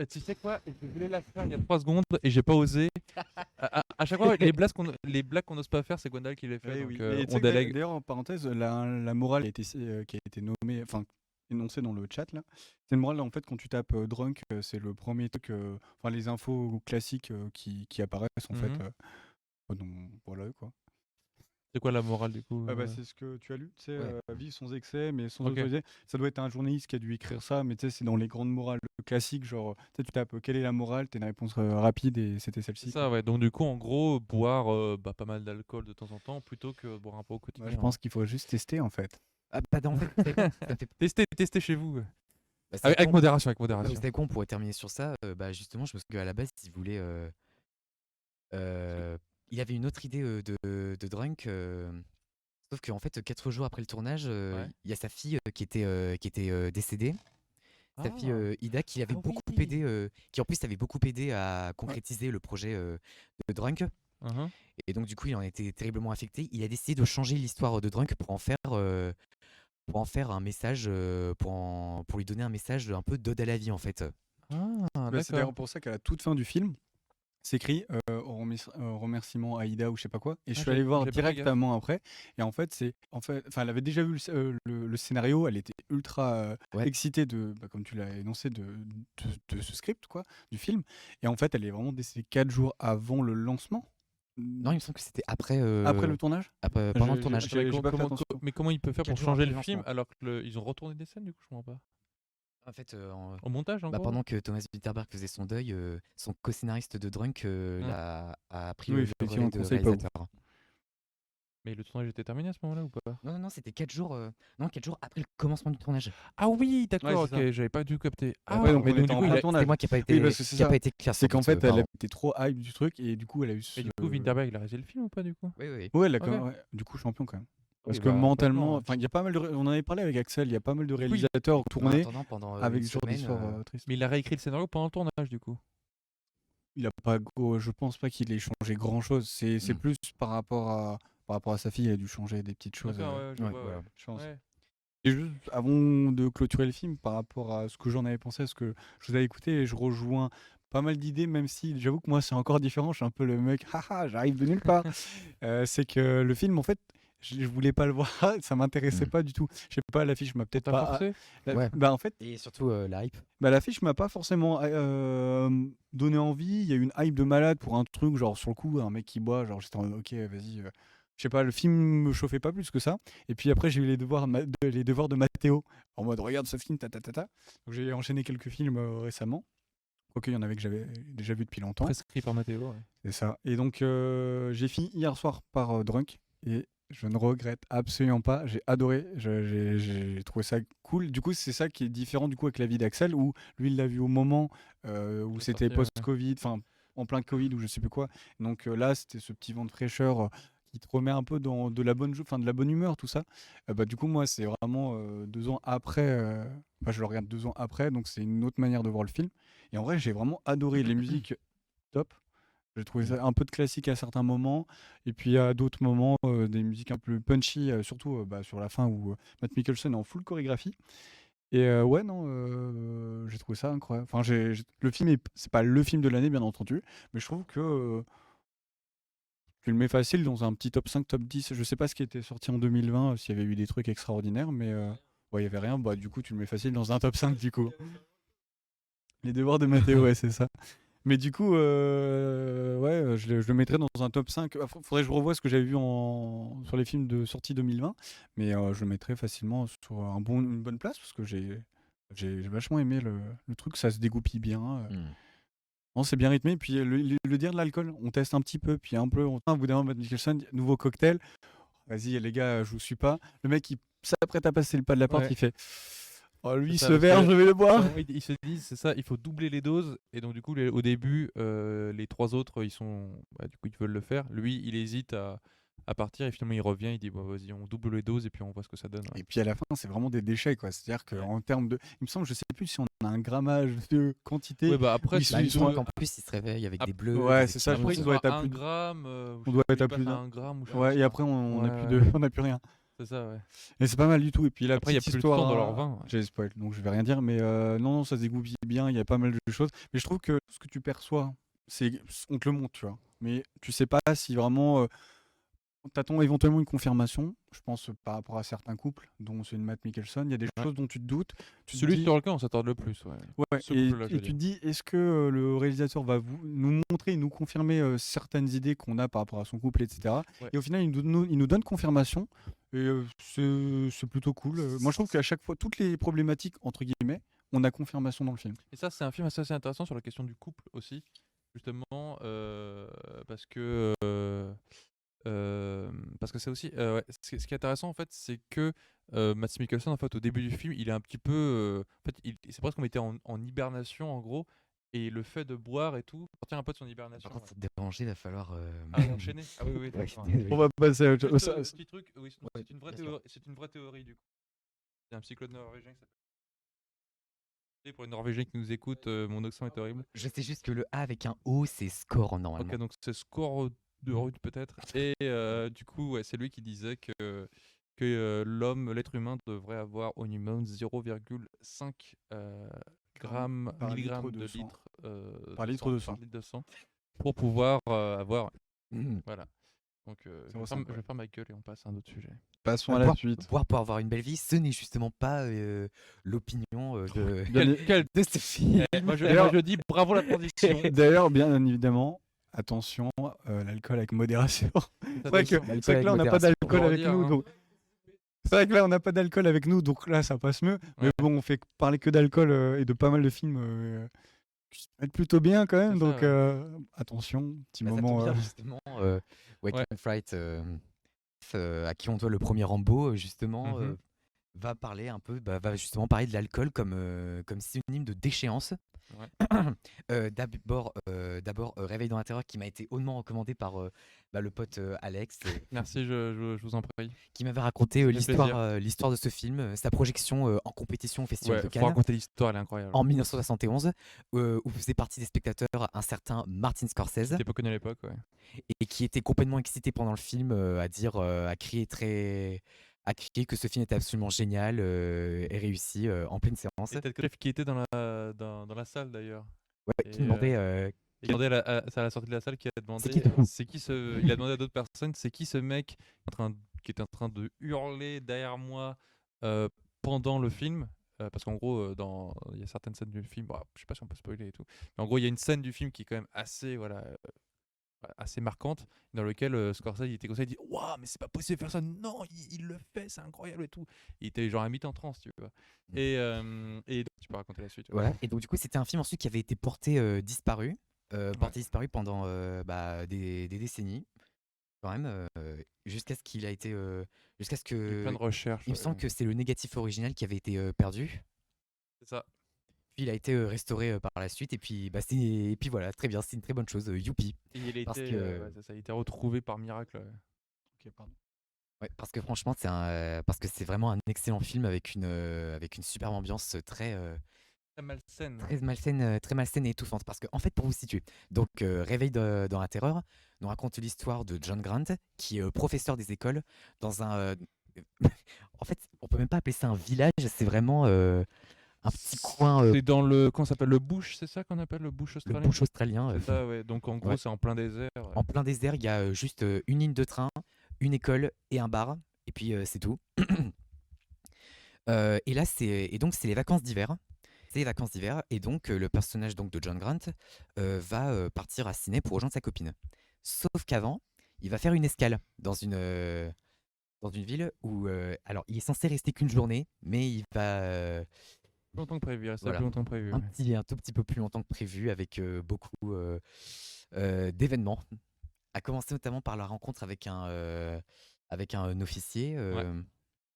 Tu sais quoi? Je voulais la faire il y a 3 secondes et j'ai pas osé. À chaque fois, les blagues qu'on n'ose pas faire, c'est Gwendal qui les fait. Eh Donc oui. euh, Et tu on sais que délègue. d'ailleurs, en parenthèse, la morale qui a été nommée, enfin énoncée dans le chat là, c'est une morale en fait quand tu tapes drunk, c'est le premier truc, enfin les infos classiques qui apparaissent en fait. Mhm. Donc voilà quoi. C'est quoi la morale du coup? C'est ce que tu as lu, tu sais, Ouais. vivre sans excès, mais sans Ok. autoriser. Ça doit être un journaliste qui a dû écrire ça, mais tu sais, c'est dans les grandes morales classiques, genre, tu sais, tu tapes quelle est la morale, t'as une réponse rapide et c'était C'est celle-ci. ça, ouais. Donc du coup, en gros, boire pas mal d'alcool de temps en temps plutôt que boire un peu au Moi, quotidien. je pense qu'il faut juste tester en fait. Ah, bah, en fait, vous savez quoi, ça me fait- Testez chez vous. bah, c'est Avec con. modération, avec Vous modération. savez quoi, on pourrait terminer sur ça. Bah, justement, je me souviens qu'à la base, il voulait. Il avait une autre idée de Drunk. Sauf qu'en fait, 4 jours après le tournage, Ouais. il y a sa fille qui était décédée. Sa fille Ah. Ida qui avait Ah beaucoup oui. aidé, qui en plus avait beaucoup aidé à concrétiser le projet de Drunk. Mhm. Et donc du coup, il en était terriblement affecté. Il a décidé de changer l'histoire de Drunk pour en faire un message, pour lui donner un message un peu d'ode à la vie en fait. Ah, C'est d'accord. d'ailleurs pour ça qu'à la toute fin du film, c'est écrit remerciement à Ida ou je sais pas quoi. Et je suis allé voir j'ai pas fait gaffe. directement après. Et en fait, elle avait déjà vu le scénario, elle était ultra Ouais. excitée comme tu l'as énoncé, de ce script, quoi, du film. Et en fait, elle est vraiment décédée 4 jours avant le lancement. Non, il me semble que c'était après, Après le tournage pendant le J'ai- tournage. j'ai- Mais pas fait comment, attention. mais comment il peut faire 4 pour jours changer après le le film lancement. alors qu'ils ont retourné des scènes du coup, je comprends pas. En fait, Au montage, en bah, gros. pendant que Thomas Winterberg faisait son deuil, son co-scénariste de Drunk a pris Oui, le effectivement, relais de conseil pas ouf. réalisateur. Mais le tournage était terminé à ce moment-là ou pas? Non, c'était 4 jours, 4 jours après le commencement du tournage. Ah oui, d'accord, Ouais, c'est ok, j'avais pas dû capter. Ah, ouais, donc mais on donc était du en coup, plein il a- tournage. C'était moi qui a pas été, Oui, parce que c'est qui a ça. pas été clair. C'est sans qu'en doute, fait, elle pardon. était trop hype du truc et du coup, elle a eu ce. Et du coup, Winterberg, il a réalisé le film ou pas du coup? Oui. Ouais, elle a Ok. quand même, ouais, du coup, champion quand même. Parce Oui, que bah, mentalement, complètement, enfin, il y a pas mal de. On en avait parlé avec Axel, il y a pas mal de Oui. réalisateurs En tournés attendant, pendant avec une ce genre semaine, d'histoire triste. Mais il a réécrit le scénario pendant le tournage du coup. Il a pas, je pense pas qu'il ait changé grand chose. C'est Mm. plus par rapport à sa fille, il a dû changer des petites choses. D'accord, ouais, je ouais, vois, voilà. ouais. Je pense. Ouais. Et juste avant de clôturer le film, par rapport à ce que j'en avais pensé, à ce que je vous avais écouté, et je rejoins pas mal d'idées, même si j'avoue que moi c'est encore différent. Je suis un peu le mec, haha, j'arrive de nulle part. C'est que le film, en fait, je voulais pas le voir, ça m'intéressait Mm. pas du tout. Je sais pas, l'affiche m'a peut-être T'as pas. forcé? Ouais. Bah en fait, Et surtout la hype. l'affiche m'a pas forcément donné envie. Il y a eu une hype de malade pour un truc, genre sur le coup, un mec qui boit, genre j'étais en mode, ok, vas-y. Je sais pas, le film me chauffait pas plus que ça. Et puis après, j'ai eu les devoirs de Mathéo, en mode regarde ce film, ta. Donc j'ai enchaîné quelques films récemment. Quoique il y en avait que j'avais déjà vu depuis longtemps. Prescrit par Mathéo, ouais. C'est ça. Et donc j'ai fini hier soir par Drunk. Et je ne regrette absolument pas. J'ai adoré. J'ai trouvé ça cool. Du coup, c'est ça qui est différent du coup avec la vie d'Axel, où lui, il l'a vu au moment où La c'était sortie, ouais. post-Covid, enfin en plein Covid ou je sais plus quoi. Donc là, c'était ce petit vent de fraîcheur qui te remet un peu dans de la bonne de la bonne humeur, tout ça. Bah, du coup, moi, c'est vraiment 2 ans après. Je le regarde 2 ans après, donc c'est une autre manière de voir le film. Et en vrai, j'ai vraiment adoré les musiques top. J'ai trouvé ça un peu de classique à certains moments, et puis à d'autres moments, des musiques un peu punchy, surtout sur la fin où Matt Mikkelsen est en full chorégraphie. Et ouais, non, j'ai trouvé ça incroyable. Enfin, le film, c'est pas le film de l'année, bien entendu, mais je trouve que tu le mets facile dans un petit top 5, top 10. Je sais pas ce qui était sorti en 2020, s'il y avait eu des trucs extraordinaires, mais Bon, il y avait rien, bah du coup tu le mets facile dans un top 5 du coup. Les devoirs de Mathéo, ouais, c'est ça. Mais du coup, ouais, je le mettrais dans un top 5. Faudrait que je revoie ce que j'avais vu sur les films de sortie 2020. Mais je le mettrais facilement sur une bonne place parce que j'ai vachement aimé le truc. Ça se dégoupille bien. Non, c'est bien rythmé. Puis le dire de l'alcool, on teste un petit peu. Puis un peu, au bout d'un moment, Matt Mikkelsen, nouveau cocktail. Vas-y, les gars, je vous suis pas. Le mec, il s'apprête à passer le pas de la porte. Ouais. Il fait oh, lui, C'est ça, ce parce verre, que je vais le boire. ils se disent, c'est ça, il faut doubler les doses. Et donc, du coup, au début, les 3 autres, du coup, ils veulent le faire. Lui, il hésite à partir et finalement, il revient. Il dit, bon, vas-y, on double les doses et puis on voit ce que ça donne. Ouais. Et puis à la fin, c'est vraiment des déchets, quoi. C'est-à-dire Ouais. qu'en termes de. Il me semble, je sais plus si on a un grammage de quantité. Ouais, bah après, Ils c'est sont- Bah, il me ils sont- semble qu'en plus, il se réveille avec Ap- des bleus. Ouais, des c'est ça, je petits pense après, qu'il ils doit sont être à à 1 plus. gramme. On doit être à plus d'un d'un. 1 gramme ou je sais Ouais, pas. et après, on n'a Ouais, plus ouais. on n'a plus rien. C'est ça, ouais. Et c'est pas mal du tout. Et puis la Après, il y a petite plus de histoire. sang dans leur vin. Ouais. J'ai spoil, donc je vais rien dire. Mais non, ça se dégoupille bien. Il y a pas mal de choses. Mais je trouve que ce que tu perçois, on te le montre, tu vois. Mais tu sais pas si vraiment. T'attends éventuellement une confirmation, je pense, par rapport à certains couples, dont c'est une Matt Mikkelsen. Il y a des Ouais. choses dont tu te doutes. Tu te Celui dis- sur lequel on s'attarde le plus, ouais. Ouais, Ce et, couple-là, je et veux tu te dire. dis, est-ce que le réalisateur va nous montrer, nous confirmer certaines idées qu'on a par rapport à son couple, etc. Ouais. Et au final, il nous donne confirmation. Et c'est plutôt cool. Moi, je trouve qu'à chaque fois, toutes les problématiques, entre guillemets, on a confirmation dans le film. Et ça, c'est un film assez intéressant sur la question du couple aussi, justement, parce que c'est aussi ouais, ce qui est intéressant en fait, c'est que Mads Mikkelsen en fait au début du film, il est un petit peu en fait, c'est presque comme il était en hibernation en gros, et le fait de boire et tout sortir un peu de son hibernation. Par contre, pour te déranger, il va falloir. Enchaîner. Ah oui, oui, Ouais, d'accord. désolé. On va passer à autre chose. Juste, petit truc, oui, Ouais, c'est une vraie bien sûr. théorie, c'est une vraie théorie du coup. Il y a un psychologue norvégien qui s'appelle. Et pour les Norvégiens qui nous écoutent, mon accent est horrible. Je sais juste que le A avec un O, c'est score normalement. Ok, donc c'est score de rue peut-être. Et du coup, ouais, c'est lui qui disait que l'être humain devrait avoir au minimum 0,5 grammes, Par litre milligrammes de de sang. litre, Par litre de sang. par litre de sang pour pouvoir avoir. Mhm. Voilà. Donc, je 0,5, vais faire ma gueule et on passe à un autre sujet. Passons à Boire- la suite. Boire pour avoir une belle vie, ce n'est justement pas l'opinion de, Quel- de ce film. moi, je, D'ailleurs- moi, je dis bravo la transition. D'ailleurs, bien évidemment, attention, l'alcool avec modération. C'est vrai que, L'alcool c'est vrai que là, on n'a pas avec d'alcool avec modération. nous. Donc... C'est vrai que là, on n'a pas d'alcool avec nous, donc là, ça passe mieux. Mais Ouais. bon, on fait parler que d'alcool et de pas mal de films qui se mettent plutôt bien quand même. C'est ça, Donc, ouais. attention, petit Bah, ça moment. tombe bien, justement. Joaquin Ouais. Phoenix, à qui on doit le premier Rambo, justement, Mhm. va parler un peu, va justement parler de l'alcool comme synonyme de déchéance. D'abord, Réveil dans la terreur, qui m'a été hautement recommandé par le pote Alex, Merci, je vous en prie. qui m'avait raconté Ça fait l'histoire de ce film, sa projection en compétition au Festival Ouais, de faut Cannes raconter l'histoire, elle est incroyable. en 1971, où faisait partie des spectateurs un certain Martin Scorsese, J'étais pas connu à l'époque, ouais. et qui était complètement excité pendant le film, à crier que ce film était absolument génial et réussi en pleine séance. Et peut-être que le chef qui était dans la salle d'ailleurs. Ouais, qui demandait Il a demandé à la sortie de la salle qui a demandé il a demandé à d'autres personnes c'est qui ce mec qui était en train de hurler derrière moi pendant le film parce qu'en gros il y a certaines scènes du film, je sais pas si on peut spoiler et tout, mais en gros il y a une scène du film qui est quand même assez assez marquante, dans lequel Scorsese il était comme ça, il dit waouh mais c'est pas possible de faire ça, non il le fait, c'est incroyable et tout, il était genre à mi-temps en transe, tu vois. Et donc, tu peux raconter la suite. Voilà. Et donc du coup, c'était un film ensuite qui avait été porté disparu pendant des décennies, quand même, jusqu'à ce qu'il a été, jusqu'à ce Il y a eu plein que, de recherches. il me semble que c'est le négatif original qui avait été perdu. C'est ça. Puis il a été restauré par la suite, et puis voilà, très bien, c'est une très bonne chose, youpi. Et il a Parce été, que- c'est ça, il a été retrouvé par miracle. Ouais. Ok, pardon. Ouais, parce que franchement, parce que c'est vraiment un excellent film avec une superbe ambiance très Très malsaine. très malsaine et étouffante. Parce que, en fait, pour vous situer, donc Réveil dans la terreur nous raconte l'histoire de John Grant, qui est professeur des écoles dans un. En fait, on peut même pas appeler ça un village, c'est vraiment un petit coin, C'est dans le. Comment ça s'appelle, le bush, c'est ça qu'on appelle le bush le australien? bush australien. C'est ça, ouais. Donc en gros, Ouais. c'est en plein désert. En plein désert, il y a juste une ligne de train, une école et un bar, et puis c'est tout. Et là, et donc c'est les vacances d'hiver. C'est les vacances d'hiver et donc le personnage donc de John Grant va partir à Sydney pour rejoindre sa copine. Sauf qu'avant, il va faire une escale dans une ville où alors il est censé rester qu'une journée, mais il va Plus longtemps que prévu, il reste voilà plus longtemps que prévu. un tout petit peu plus longtemps que prévu avec beaucoup d'événements. À commencer notamment par la rencontre avec un officier. Ouais,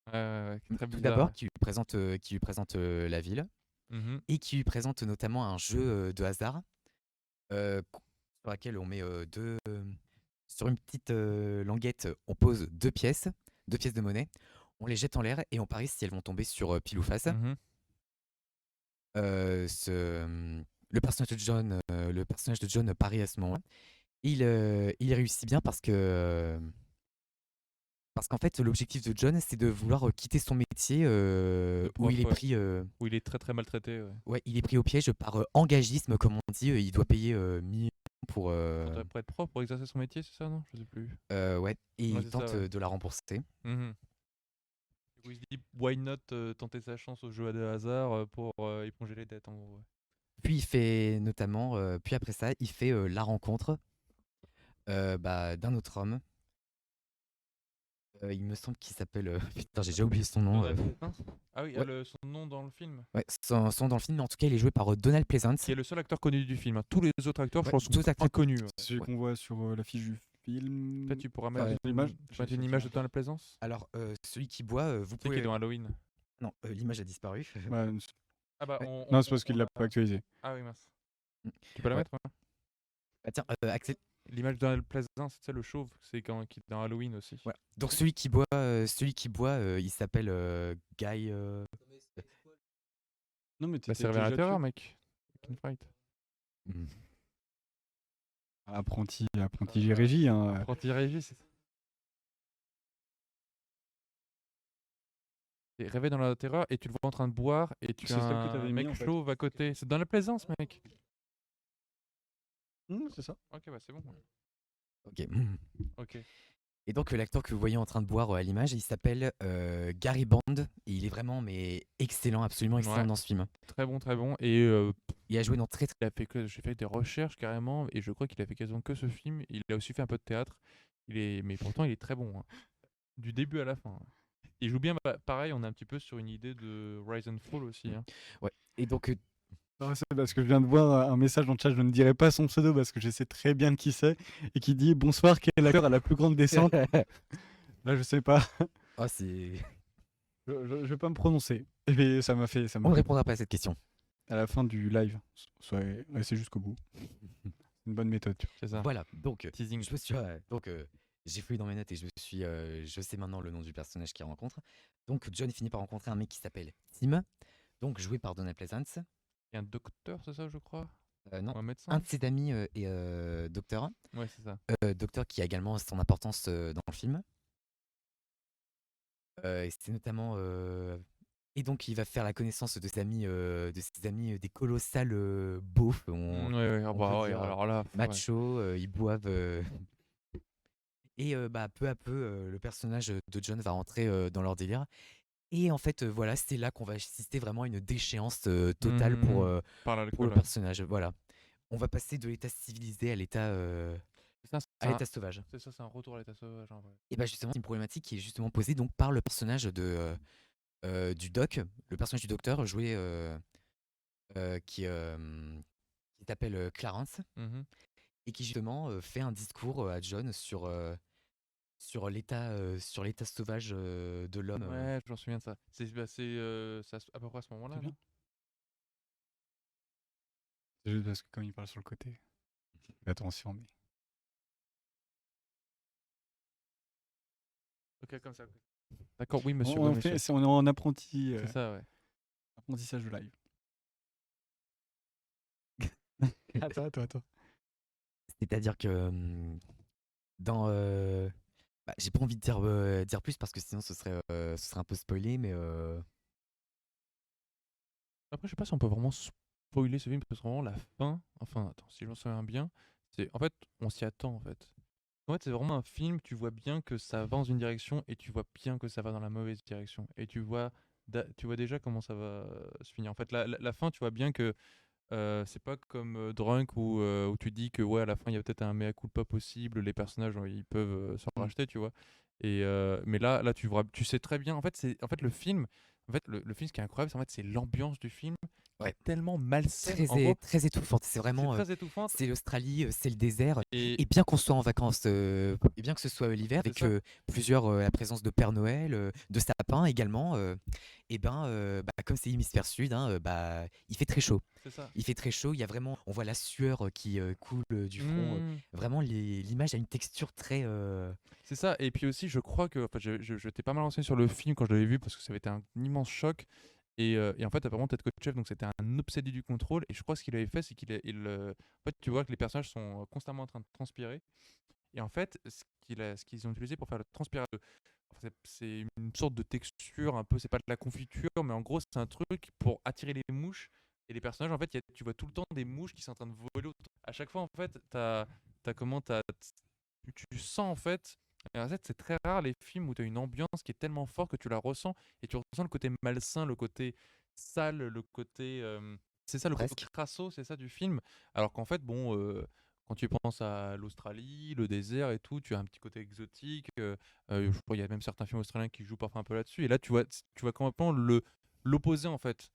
très Tout bizarre. d'abord, qui lui présente la ville Mhm. et qui lui présente notamment un jeu de hasard sur laquelle on met sur une petite languette, on pose deux pièces de monnaie, on les jette en l'air et on parie si elles vont tomber sur pile ou face. Mhm. Le personnage de John parie à ce moment-là. Il réussit bien parce qu'en fait, l'objectif de John, c'est de vouloir quitter son métier De où il est prof, ouais. pris. Où il est très très maltraité. Ouais. Ouais, il est pris au piège par engagisme, comme on dit. Il doit payer 1000 pour. Pour être prof, pour exercer son métier, c'est ça, non? Je sais plus. Ouais, et Ouais, il c'est ça, tente ouais. de la rembourser. Mhm. Du coup, il se dit, why not tenter sa chance au jeu de hasard pour éponger les dettes, en gros. Ouais. Puis il fait notamment, puis après ça, il fait la rencontre d'un autre homme. Il me semble qu'il s'appelle. Putain, j'ai déjà oublié son nom. Donald Pleasance. Ah oui, Ouais. son nom dans le film. Ouais, son nom dans le film, mais en tout cas, il est joué par Donald Pleasance. Qui est le seul acteur connu du film. Hein. Tous les autres acteurs, je Ouais, pense, tous sont acteurs inconnus. Ouais. C'est celui qu'on voit sur l'affiche du film. Peut-être tu pourras Enfin, mettre sur l'image. une image de Donald Pleasance. Alors, celui qui boit, vous C'est qui est pouvez. dans Halloween. Non, l'image a disparu. Ouais, Ah bah, Ouais. non, c'est parce qu'il l'a pas actualisé. Ah oui, mince. Tu peux la Ouais. mettre hein. Ah, tiens, Axel. L'image de Donald Pleasance, c'est le chauve, c'est qui est dans Halloween aussi. Ouais. Donc celui qui boit, il s'appelle Guy. Non, mais Bah, t'étais c'est révélateur, déjà dessus. mec. Fucking Fight. Hmm. Apprenti Gérégie. Hein. Apprenti Régis, c'est ça. Et Rêver dans la terreur et tu le vois en train de boire et tu C'est as celle que t'avais un mis, mec en fait. chauve à côté. C'est dans la plaisance, mec. C'est ça. Ok, bah c'est bon. Ok. Ok. Et donc l'acteur que vous voyez en train de boire à l'image, il s'appelle Gary Bond et il est vraiment mais excellent, absolument excellent Ouais. dans ce film. Très bon, très bon. Et Il a joué dans j'ai fait des recherches carrément et je crois qu'il a fait quasiment que ce film. Il a aussi fait un peu de théâtre. Mais pourtant il est très bon. Hein. Du début à la fin. Il joue bien. Bah, pareil, on est un petit peu sur une idée de Rise and Fall aussi. Hein. Ouais. Et donc Non, c'est parce que je viens de voir un message dans le chat, je ne dirai pas son pseudo parce que je sais très bien de qui c'est, et qui dit bonsoir, quel acteur a la plus grande descente. Là, je sais pas. oh, c'est Je vais pas me prononcer. Et ça m'a fait. on ne répondra pas à cette question. À la fin du live, soyez restés jusqu'au bout. C'est une bonne méthode. Tu vois. C'est ça. Voilà. Donc Teasing. je me suis j'ai fouillé dans mes notes et je sais maintenant le nom du personnage qu'il rencontre. Donc John finit par rencontrer un mec qui s'appelle Tim, donc joué par Donald Pleasance. Il y a un docteur, c'est ça, je crois. Non, Ou un médecin. un de ses amis est docteur. Ouais, c'est ça. Docteur qui a également son importance dans le film. Et c'est notamment. Et donc, il va faire la connaissance de ses amis des colossales beaufs. Ouais, on bah peut ouais, dire, alors là. Ouais. Macho, ils boivent. Et peu à peu, le personnage de John va rentrer dans leur délire. Et en fait, voilà, c'est là qu'on va assister vraiment à une déchéance totale Par pour l'alcool. le personnage. Voilà. On va passer de l'état civilisé à l'état sauvage. C'est ça, c'est un retour à l'état sauvage en vrai. Et bah justement, c'est une problématique qui est justement posée donc par le personnage du doc, le personnage du docteur joué qui s'appelle Clarence Mhm. et qui justement fait un discours à John sur l'état sauvage de l'homme. Ouais, je m'en souviens de ça. C'est à peu près à ce moment-là. C'est bien. non C'est juste parce que comme il parle sur le côté. Fais attention, mais. Ok, comme ça. Ok. D'accord, oui, monsieur. On, oui, monsieur. on est en apprenti. C'est ça, ouais. Apprentissage de live. Attends. C'est-à-dire que dans j'ai pas envie de dire plus parce que sinon ce serait un peu spoilé, mais Après, je sais pas si on peut vraiment spoiler ce film parce que vraiment la fin. Enfin, attends, si je m'en souviens bien, c'est en fait, on s'y attend en fait. En fait, c'est vraiment un film, tu vois bien que ça va dans une direction et tu vois bien que ça va dans la mauvaise direction. Et tu vois tu vois déjà comment ça va se finir. En fait, la fin, tu vois bien que c'est pas comme Drunk où tu dis que ouais, à la fin, il y a peut-être un mea culpa possible, les personnages, ils peuvent se Mm. racheter, tu vois. Mais là, tu sais très bien. En fait, le film, le film, ce qui est incroyable, c'est en fait, c'est l'ambiance du film qui Ouais. est tellement malsaine. En Très, gros, très étouffante. C'est c'est vraiment, très étouffante. c'est l'Australie, c'est le désert. Et Et bien qu'on soit en vacances, et bien que ce soit l'hiver, c'est avec ça, la présence de Père Noël, de sapin également, et ben, comme c'est l'hémisphère sud, hein, il fait très chaud. c'est ça. Il fait très chaud. Il y a vraiment, on voit la sueur qui coule du front. Mmh. Vraiment, l'image a une texture très. C'est ça, et puis aussi, je crois que enfin, je t'ai pas mal renseigné sur le film quand je l'avais vu parce que ça avait été un immense choc. Et en fait, apparemment, Ted Kotcheff, donc c'était un obsédé du contrôle. Et je crois ce qu'il avait fait, c'est en fait, tu vois que les personnages sont constamment en train de transpirer. Et en fait, ce qu'ils ont utilisé pour faire le transpirer, c'est une sorte de texture un peu, c'est pas de la confiture, mais en gros, c'est un truc pour attirer les mouches. Et les personnages, en fait, tu vois tout le temps des mouches qui sont en train de voler autour. À chaque fois, en fait, tu sens en fait. Et en fait, c'est très rare les films où tu as une ambiance qui est tellement forte que tu la ressens et tu ressens le côté malsain, le côté sale, le côté. C'est ça le côté Presque. crasso, c'est ça du film. Alors qu'en fait, bon, quand tu penses à l'Australie, le désert et tout, tu as un petit côté exotique. Je crois qu'il y a même certains films australiens qui jouent parfois un peu là-dessus. Et là, tu vois complètement l'opposé en fait.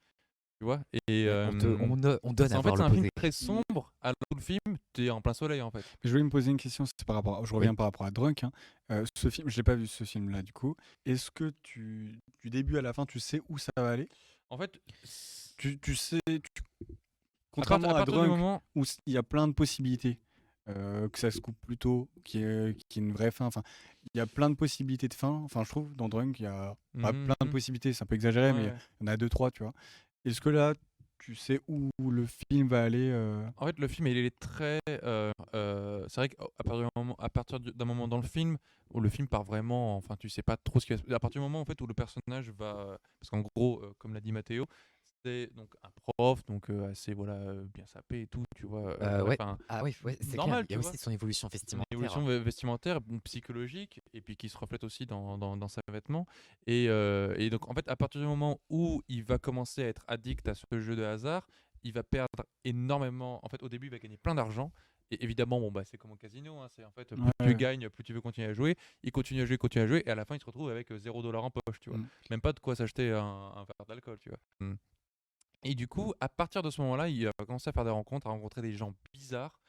Tu vois. Et Ouais, on donne à en fait, voir c'est un film l'opposé. très sombre. Alors que le film, tu es en plein soleil en fait. Je voulais me poser une question, c'est par rapport, je Oui. reviens par rapport à Drunk, hein. Ce film, je l'ai pas vu ce film-là du coup. Est-ce que du début à la fin, tu sais où ça va aller? En fait, Tu sais, à contrairement à partir du Drunk, moment. où il y a plein de possibilités, que ça se coupe plus tôt, qu'il y ait une vraie fin. Enfin, il y a plein de possibilités de fin. Enfin, je trouve dans Drunk, il y a pas Mhm, plein de mhm. possibilités, c'est un peu exagéré, mais Ouais. il y en a deux, trois, tu vois. Est-ce que là, tu sais où le film va aller En fait, le film, il est très. C'est vrai qu'à partir d'un moment dans le film, où le film part vraiment. Enfin, tu sais pas trop ce qui va se. À partir du moment en fait, où le personnage va. Parce qu'en gros, comme l'a dit Mathéo, c'est donc un prof, donc assez voilà, bien sapé et tout, tu vois. Bref, Ouais. Ah oui, ouais, c'est clair. normal, Il y tu a vois. aussi son évolution Son vestimentaire. évolution vestimentaire, bon, psychologique, et puis qui se reflète aussi dans ses vêtements. Et donc, en fait, à partir du moment où il va commencer à être addict à ce jeu de hasard, il va perdre énormément. En fait, au début, il va gagner plein d'argent. Et évidemment, bon, bah, c'est comme au casino, hein, c'est en fait, plus tu Ouais. gagnes, plus tu veux continuer à jouer. Il continue à jouer, et à la fin, il se retrouve avec 0 $ en poche, tu vois. Mm. Même pas de quoi s'acheter un verre d'alcool, tu vois. Et du coup, à partir de ce moment-là, il va commencer à faire des rencontres, à rencontrer des gens bizarres.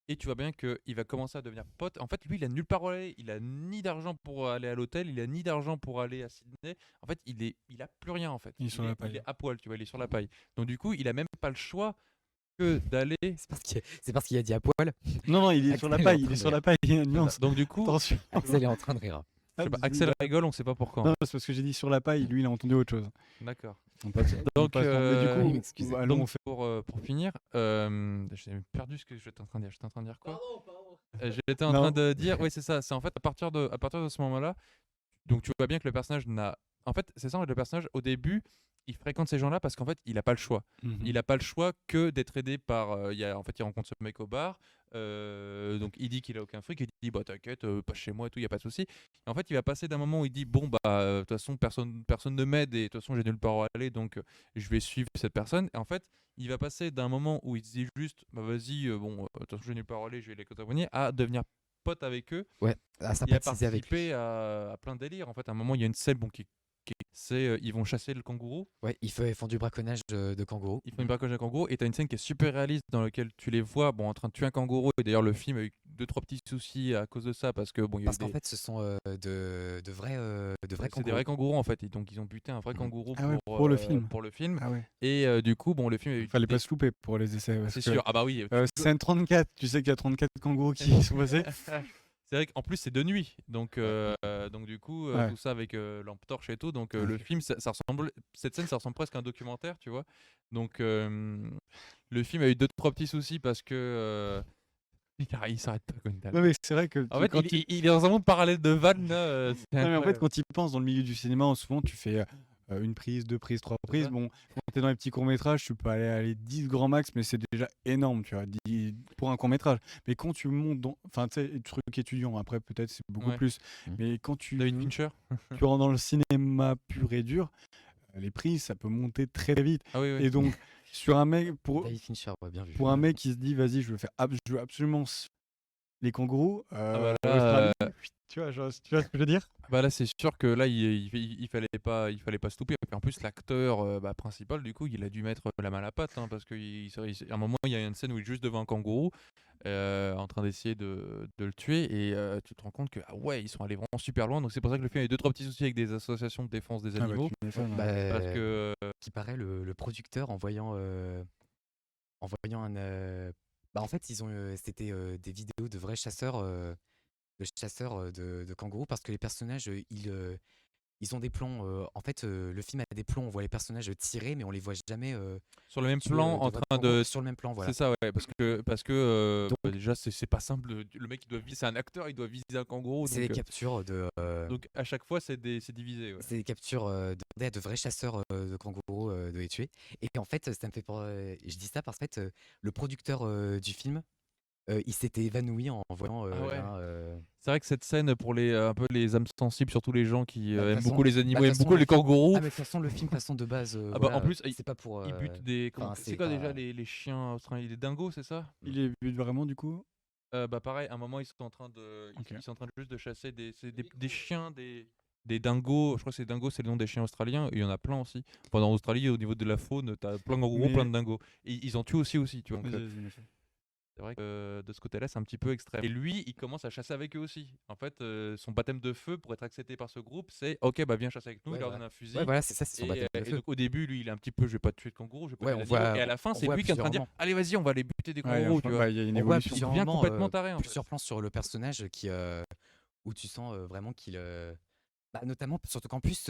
Et tu vois bien qu'il va commencer à devenir pote. En fait, lui, il a nulle part où aller. Il a ni d'argent pour aller à l'hôtel, il a ni d'argent pour aller à Sydney. En fait, il a plus rien en fait. Il est sur la Il paille. est à poil, tu vois, il est sur la paille. Donc du coup, il a même pas le choix que d'aller. C'est parce qu'il a dit à poil. Non, non, il est sur la Axel est en paille, il train est de sur la rire. paille, il y a une nuance. Donc du coup, Attention. Axel est en train de rire. je sais pas, Axel rigole, on sait pas pourquoi. Non, c'est parce que j'ai dit sur la paille, lui il a entendu autre chose. D'accord. On passe, Donc, mais du Oui, coup, excusez. allons, on Donc fait. pour finir, j'ai perdu ce que j'étais en train de dire. J'étais en train de dire quoi? J'étais en Non. train de dire, oui, c'est ça. C'est en fait à partir de ce moment-là, donc tu vois bien que le personnage n'a. En fait, c'est ça, le personnage, au début, il fréquente ces gens-là parce qu'en fait, il n'a pas le choix. Mhm. Il n'a pas le choix que d'être aidé par. En fait, il rencontre ce mec au bar. Donc, il dit qu'il a aucun fric. Il dit, bah t'inquiète, pas chez moi et tout, il n'y a pas de souci. Et en fait, il va passer d'un moment où il dit, bon, bah, de toute façon, personne ne m'aide et de toute façon, j'ai nulle part où aller, donc je vais suivre cette personne. Et en fait, il va passer d'un moment où il se dit juste, bah vas-y, bon, de toute façon, j'ai nulle part où aller, je vais les accompagner, à devenir pote avec eux Ouais, à et à sympathiser avec lui. participer à plein de délires. En fait, à un moment, il y a une scène bon, c'est ils vont chasser le kangourou. Ouais, ils font du braconnage de kangourous. Ils font une braconnage de kangourou et t'as une scène qui est super réaliste dans laquelle tu les vois bon, en train de tuer un kangourou. Et d'ailleurs, le film a eu 2-3 petits soucis à cause de ça parce que bon, il y a eu Parce qu'en fait, ce sont de vrais c'est des kangourous. vrais kangourous en fait. Et donc, ils ont buté un vrai Mhm. kangourou Ah ouais, pour le film. pour le film. Ah ouais. Et du coup, bon, le film a eu. Fallait pas se louper pour les essais. parce C'est que, sûr. Ah bah oui. scène 34, tu sais qu'il y a 34 kangourous qui sont passés. C'est vrai qu'en plus c'est de nuit, donc du coup Ouais. tout ça avec lampe torche et tout, donc Ouais. le film ça ressemble, cette scène ça ressemble presque à un documentaire, tu vois. Donc le film a eu 2-3 petits soucis parce que il s'arrête pas comme une dalle. Non, mais c'est vrai que En fait, quand il est dans un monde parallèle de vannes là. C'est Non, mais en fait, incroyable. quand tu y penses dans le milieu du cinéma, souvent tu fais une prise, deux prises, trois prises. ça. Bon, quand tu es dans les petits courts-métrages, tu peux aller 10 grands max, mais c'est déjà énorme, tu vois, pour un court-métrage. Mais quand tu montes dans. Enfin, tu sais, truc étudiant, après, peut-être c'est beaucoup Ouais. plus. Mhm. Mais quand tu David Fincher. rentres dans le cinéma pur et dur, les prix, ça peut monter très vite. Ah oui, oui. Et donc, sur un mec, David Fincher, ouais, bien vu. pour un mec qui se dit, vas-y, je veux absolument les kangourous, Ah bah là, Australie, tu vois, tu vois ce que je veux dire? bah là, c'est sûr que là, il fallait pas se louper. Et puis en plus, l'acteur principal, du coup, il a dû mettre la main à la pâte, hein, parce qu'à un moment, il y a une scène où il est juste devant un kangourou, en train d'essayer de le tuer, et tu te rends compte que ah ouais, ils sont allés vraiment super loin. Donc c'est pour ça que le film a eu deux trois petits soucis avec des associations de défense des Ah bah, animaux, tu m'étonnes, Bah, ouais. parce que qui paraît le producteur en voyant bah, en fait, c'était des vidéos de vrais chasseurs, de kangourous parce que les personnages, ils ont des plans, en fait, le film a des plans, on voit les personnages tirer, mais on les voit jamais, sur le même tuer, plan, de en vrais train kangourous de sur le même plan, voilà. c'est ça, ouais, parce que Donc déjà, c'est pas simple. Le mec, il doit viser, c'est un acteur, il doit viser un kangourou, c'est des donc captures donc à chaque fois, c'est divisé, ouais. c'est des captures, de vrais chasseurs, de kangourous, de les tuer et en fait, ça me fait je dis ça parce qu'en fait, le producteur, du film, il s'était évanoui en voyant, Ah ouais. l'un, C'est vrai que cette scène pour les un peu les âmes sensibles, surtout les gens qui bah, de toute aiment beaucoup façon les bah, animaux, de aiment toute façon beaucoup le les film kangourous. ah mais de toute façon le film de toute façon de base, Ah bah en voilà, plus, c'est pas pour, ils butent des enfin c'est c'est quoi déjà pas les chiens australiens, des dingos, c'est ça? Il est but vraiment, du coup? Bah pareil, à un moment ils sont en train de Ok. ils sont en train juste de chasser des chiens, des dingos. Je crois que c'est dingos, c'est le nom des chiens australiens. Il y en a plein aussi. Pendant Australie, au niveau de la faune, t'as plein de kangourous, plein Mais de dingos. Et ils en tuent aussi, tu vois. Donc, vas-y, vas-y. c'est vrai que de ce côté-là, c'est un petit peu extrême. Et lui, il commence à chasser avec eux aussi. En fait, son baptême de feu pour être accepté par ce groupe, c'est OK, bah viens chasser avec nous. ouais Il leur voilà. donne un Ouais fusil. voilà, c'est ça, c'est son baptême de Et feu. donc au début, lui, il est un petit peu, je vais pas tuer de kangourou, je vais pas Ouais, tuer on d'animaux. voit Et à la fin, on c'est voit lui qui est en train de dire, plusieurs moments. allez, vas-y, on va aller buter des Ouais, kangourous, tu vois. bah, il y a une On voit évolution. Il plusieurs devient moments, complètement taré, en fait. plusieurs plans sur le personnage où tu sens, vraiment qu'il, bah, notamment surtout qu'en plus,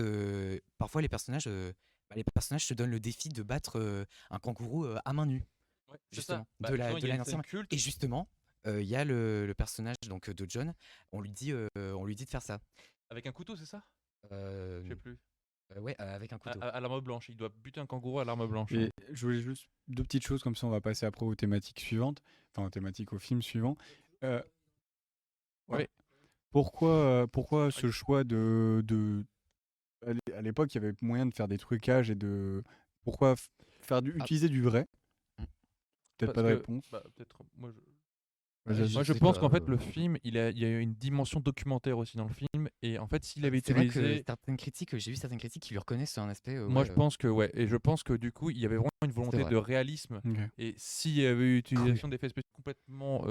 parfois les personnages te donnent le défi de battre, un kangourou, à main nue, Ouais, c'est ça. justement, Bah, de justement, il y a une l'ancienne scène culte. et justement, il y a le personnage donc de John, on lui dit de faire ça. Avec un couteau, c'est ça? Je sais Hem, plus. ouais, avec un couteau. À l'arme blanche. Il doit buter un kangourou à l'arme blanche. Et je voulais juste deux petites choses, comme ça on va passer après aux thématiques suivantes, enfin aux thématiques au film suivant. Euh, ouais. Oui. Pourquoi ce choix à l'époque, il y avait moyen de faire des trucages et de... Pourquoi utiliser du vrai? Peut-être Parce pas de que, réponse. bah, peut-être, Vas-y, vas-y. moi, je sais pense pas, qu'en fait, le film, il y a une dimension documentaire aussi dans le film. Et en fait, s'il avait C'est vrai que utilisé. j'ai vu certaines critiques qui lui reconnaissent un aspect, Moi, ouais, je pense que, ouais. Et je pense que du coup, il y avait vraiment une volonté vrai. de réalisme. Ok. Et s'il y avait eu utilisation d'effets spéciaux complètement,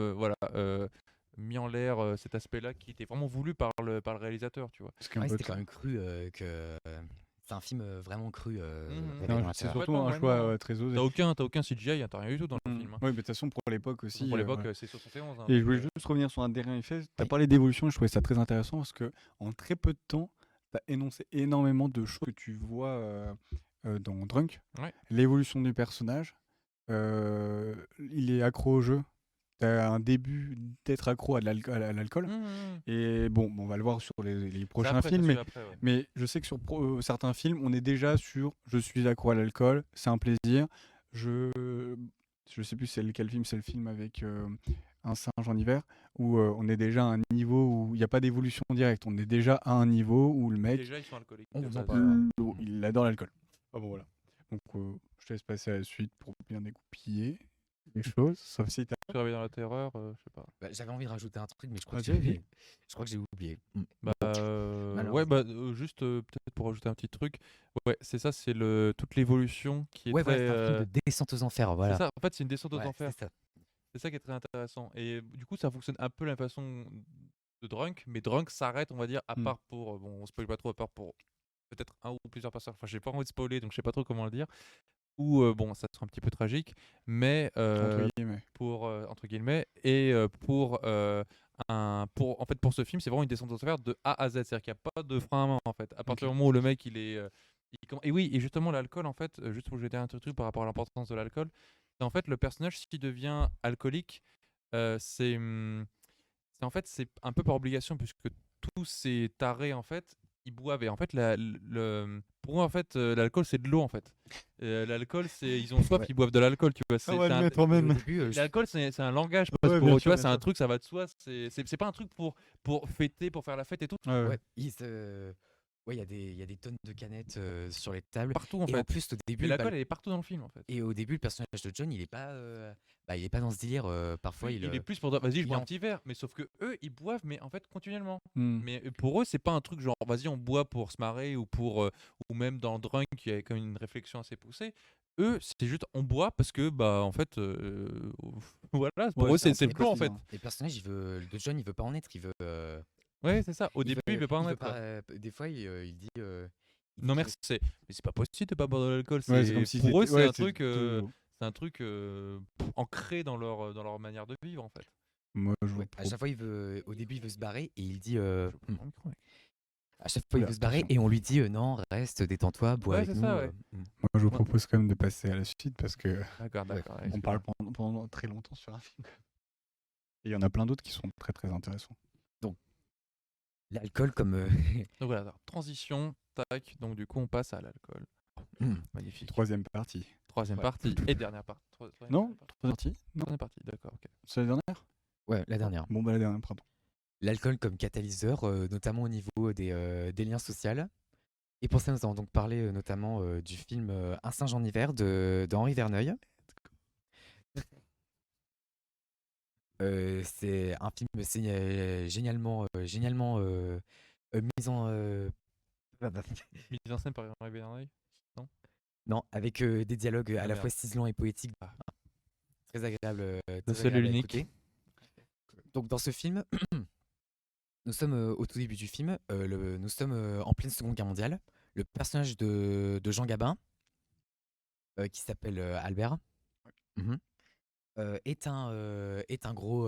mis en l'air, cet aspect-là qui était vraiment voulu par le réalisateur, tu vois. Parce qu'un ouais, peu c'était quand même cru, c'est un film, vraiment cru, Mhm. révélé Non, dans c'est l'intérieur. surtout Complètement, un choix vraiment, hein. très osé. T'as aucun CGI, t'as rien du tout dans le film, hein. Oui, mais de toute façon, pour l'époque aussi. Pour l'époque, voilà. c'est 71, hein, Et je donc, voulais juste revenir sur un dernier effet. Tu as Oui. parlé d'évolution, je trouvais ça très intéressant parce que en très peu de temps, tu as énoncé énormément de choses que tu vois dans Drunk. Ouais. L'évolution du personnage, il est accro au jeu. Tu as un début d'être accro à l'alcool. Mhm. Et bon, on va le voir sur les C'est prochains après, ça films. suit après, ouais. Mais je sais que sur certains films, on est déjà sur je suis accro à l'alcool, c'est un plaisir. Je sais plus c'est lequel film, c'est le film avec un singe en hiver, où on est déjà à un niveau où il n'y a pas d'évolution directe. On est déjà à un niveau où le mec, Déjà, ils sont alcooliques. On de vous en base. parle. il adore l'alcool. Ah bon, voilà. Donc je te laisse passer à la suite pour bien dégoupiller les choses. Sauf si t'as... Tu réveilles dans la terreur, je sais pas. Bah, j'avais envie de rajouter un truc, mais je crois que Vas-y, vas-y. j'ai oublié. Bah, ouais, bah, juste peut-être pour rajouter un petit truc. Ouais, c'est ça, c'est toute l'évolution qui est Ouais, très. voilà, c'est un film de descente aux enfers, C'est voilà. ça, en fait, c'est une descente aux Ouais, enfers. c'est ça. C'est ça qui est très intéressant. Et du coup, ça fonctionne un peu la façon de Drunk, mais Drunk s'arrête, on va dire, à Mm. part pour. Bon, on spoil pas trop, à part pour peut-être un ou plusieurs personnes. Enfin, j'ai pas envie de spoiler, donc je sais pas trop comment le dire. Ou, bon, ça sera un petit peu tragique, mais Entre guillemets. pour entre guillemets et en fait pour ce film c'est vraiment une descente aux enfers de A à Z, c'est-à-dire qu'il n'y a pas de frein à main en fait à partir du moment où le mec il est et oui, et justement l'alcool en fait, juste pour jeter un truc par rapport à l'importance de l'alcool, c'est en fait le personnage s'il devient alcoolique, c'est en fait c'est un peu par obligation puisque tous ces tarés en fait ils boivent, et en fait pour eux en fait l'alcool c'est de l'eau en fait. L'alcool c'est ils ont soif, Ouais. ils boivent de l'alcool, tu vois. On va le mettre en Au même. début, L'alcool c'est un langage Ouais, presque bien pour eux, tu sûr, vois, bien c'est un sûr. truc, ça va de soi, c'est pas un truc pour fêter, pour faire la fête et tout. Ouais, ouais. ouais, Ouais, il y a des tonnes de canettes sur les tables. Partout en Et en fait. plus, au Mais début, l'alcool, elle est partout dans le film en fait. le personnage de John, il est pas dans ce délire. Parfois, Lui, il est plus pour dire, vas-y, je il bois est un en- petit verre. Mais sauf que eux, ils boivent, mais en fait, continuellement. Hmm. Mais pour eux, c'est pas un truc genre, vas-y, on boit pour se marrer ou ou même dans Drunk, il y a quand même une réflexion assez poussée. Eux, c'est juste, on boit parce que, bah, en fait, voilà, pour Ouais, eux, c'est un c'est peu le plan en fait. quotidien. Et le personnage, de John, il veut pas en être. Ouais, c'est ça. Au Il début, il veut pas en veut être. Quoi. pas. Des fois, il dit. Il Non dit qu'il merci. Mais c'est pas possible de pas boire de l'alcool. Ouais, c'est comme si Pour eux, c'était. Ouais, c'est un truc ancré dans leur manière de vivre en fait. Moi, je vous Ouais, à chaque fois, au début, il veut se barrer et il dit. Je prends mon micro, mec. À chaque fois, il Oula, veut se barrer attention. et on lui dit non, reste, détends-toi, bois Ouais, avec c'est nous. ça, ouais. Moi, je vous Ouais. propose quand même de passer à la suite parce que D'accord, d'accord. on parle pendant très longtemps sur un film. Et il y en a plein d'autres qui sont très très intéressants. L'alcool comme. Donc voilà, alors, transition, tac. Donc du coup, on passe à l'alcool. Magnifique. Troisième partie. Troisième Ouais. partie et dernière partie. Non, troisième partie. Non, Troisième partie, d'accord, ok. c'est la dernière. Ouais, la dernière. Bon, bah la dernière, pardon. L'alcool comme catalyseur, notamment au niveau des liens sociaux. Et pour ça, nous allons donc parler notamment du film Un singe en hiver de Henri Verneuil. C'est un film génialement mis en. Mise en scène par Henri Verneuil. Non, avec des dialogues à Ah, la merde. fois ciselants et poétiques. Ah. Très agréable, Le très seul et agréable à l'unique. écouter. Donc dans ce film, nous sommes au tout début du film, nous sommes en pleine Seconde Guerre mondiale. Le personnage de Jean Gabin, qui s'appelle Albert, mhm, est un gros,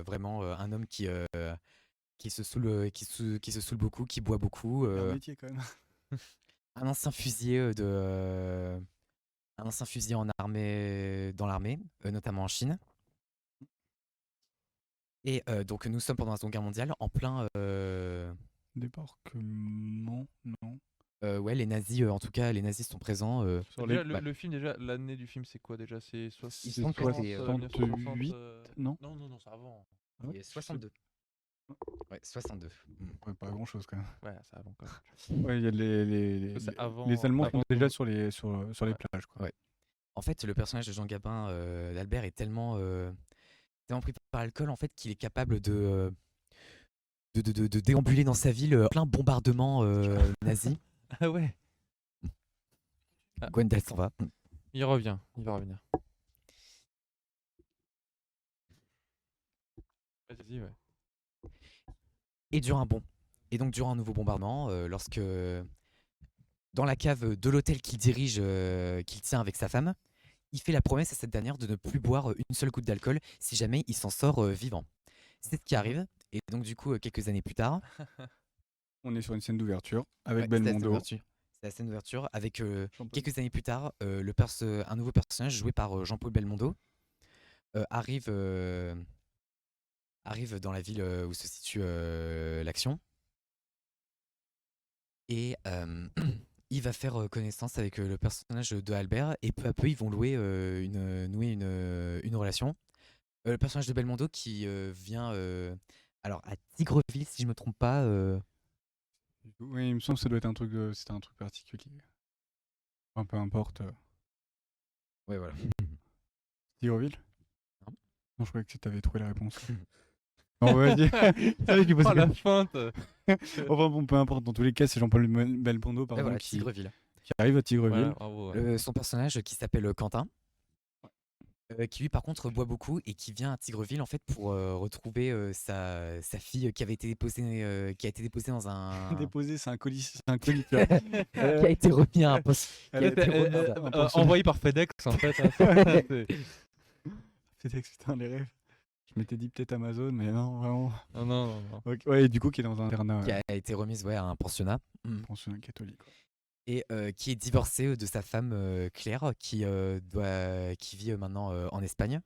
vraiment un homme qui se saoule, qui se saoule beaucoup, qui boit beaucoup, Il y a un métier quand même. un ancien fusilier un ancien fusilier dans l'armée, notamment en Chine. Et donc nous sommes pendant la Seconde Guerre mondiale, en plein. Débarquement, non. Ouais, les nazis, en tout cas, les nazis sont présents. Sur Déjà, les... le film, déjà, l'année du film, c'est quoi déjà? C'est Il semble que c'est, 68, non. Non, c'est avant. Ah ouais, et 62. Ouais, 62. Ouais, pas grand chose quand même. Ouais, c'est avant quand même. Ouais, il y a C'est avant- les Allemands avant sont déjà tout. sur les Ouais. plages quoi. Ouais. En fait, le personnage de Jean Gabin, d'Albert, est tellement pris par l'alcool en fait qu'il est capable de déambuler dans sa ville en plein bombardement nazi. Ah ouais. Gwendal s'en va. Il revient. Il va revenir. Vas-y, ouais. Et donc durant un nouveau bombardement, lorsque dans la cave de l'hôtel qu'il dirige, qu'il tient avec sa femme, il fait la promesse à cette dernière de ne plus boire une seule goutte d'alcool si jamais il s'en sort vivant. C'est ce qui arrive. Et donc du coup, quelques années plus tard, On est sur une scène d'ouverture avec ouais, c'est la scène Belmondo. d'ouverture. C'est la scène d'ouverture avec Jean-Paul. quelques années plus tard, un nouveau personnage joué par Jean-Paul Belmondo arrive dans la ville où se situe l'action. Et il va faire connaissance avec le personnage de Albert et peu à peu ils vont nouer une relation. Le personnage de Belmondo qui vient alors à Tigreville si je me trompe pas. Oui, il me semble que ça doit être un truc, c'était un truc particulier. Enfin, peu importe. Ouais voilà. Tigreville. Non. Non, je croyais que tu avais trouvé la réponse. Non, vas-y. C'est vrai qu'il pose Oh la feinte. Enfin bon, peu importe. Dans tous les cas, c'est Jean-Paul Belmondo Ouais, pardon, voilà, qui Tigreville. arrive à Tigreville. Voilà, bravo. ouais. Son personnage qui s'appelle Quentin. Qui lui par contre boit beaucoup et qui vient à Tigreville en fait pour retrouver sa fille qui avait été déposée qui a été déposée dans un Déposé, c'est un colis, tu vois. qui a été remis à un poste qui a Elle été était- remis elle- à- un pensionnaire. Envoyé par FedEx en fait. Hein. FedEx, putain, les rêves. Je m'étais dit peut-être Amazon, mais non, vraiment. Non. Ok, ouais, et du coup, qui est dans un internat qui a été remise à un pensionnat. pensionnat catholique. Quoi. Et qui est divorcé de sa femme Claire qui vit maintenant en Espagne.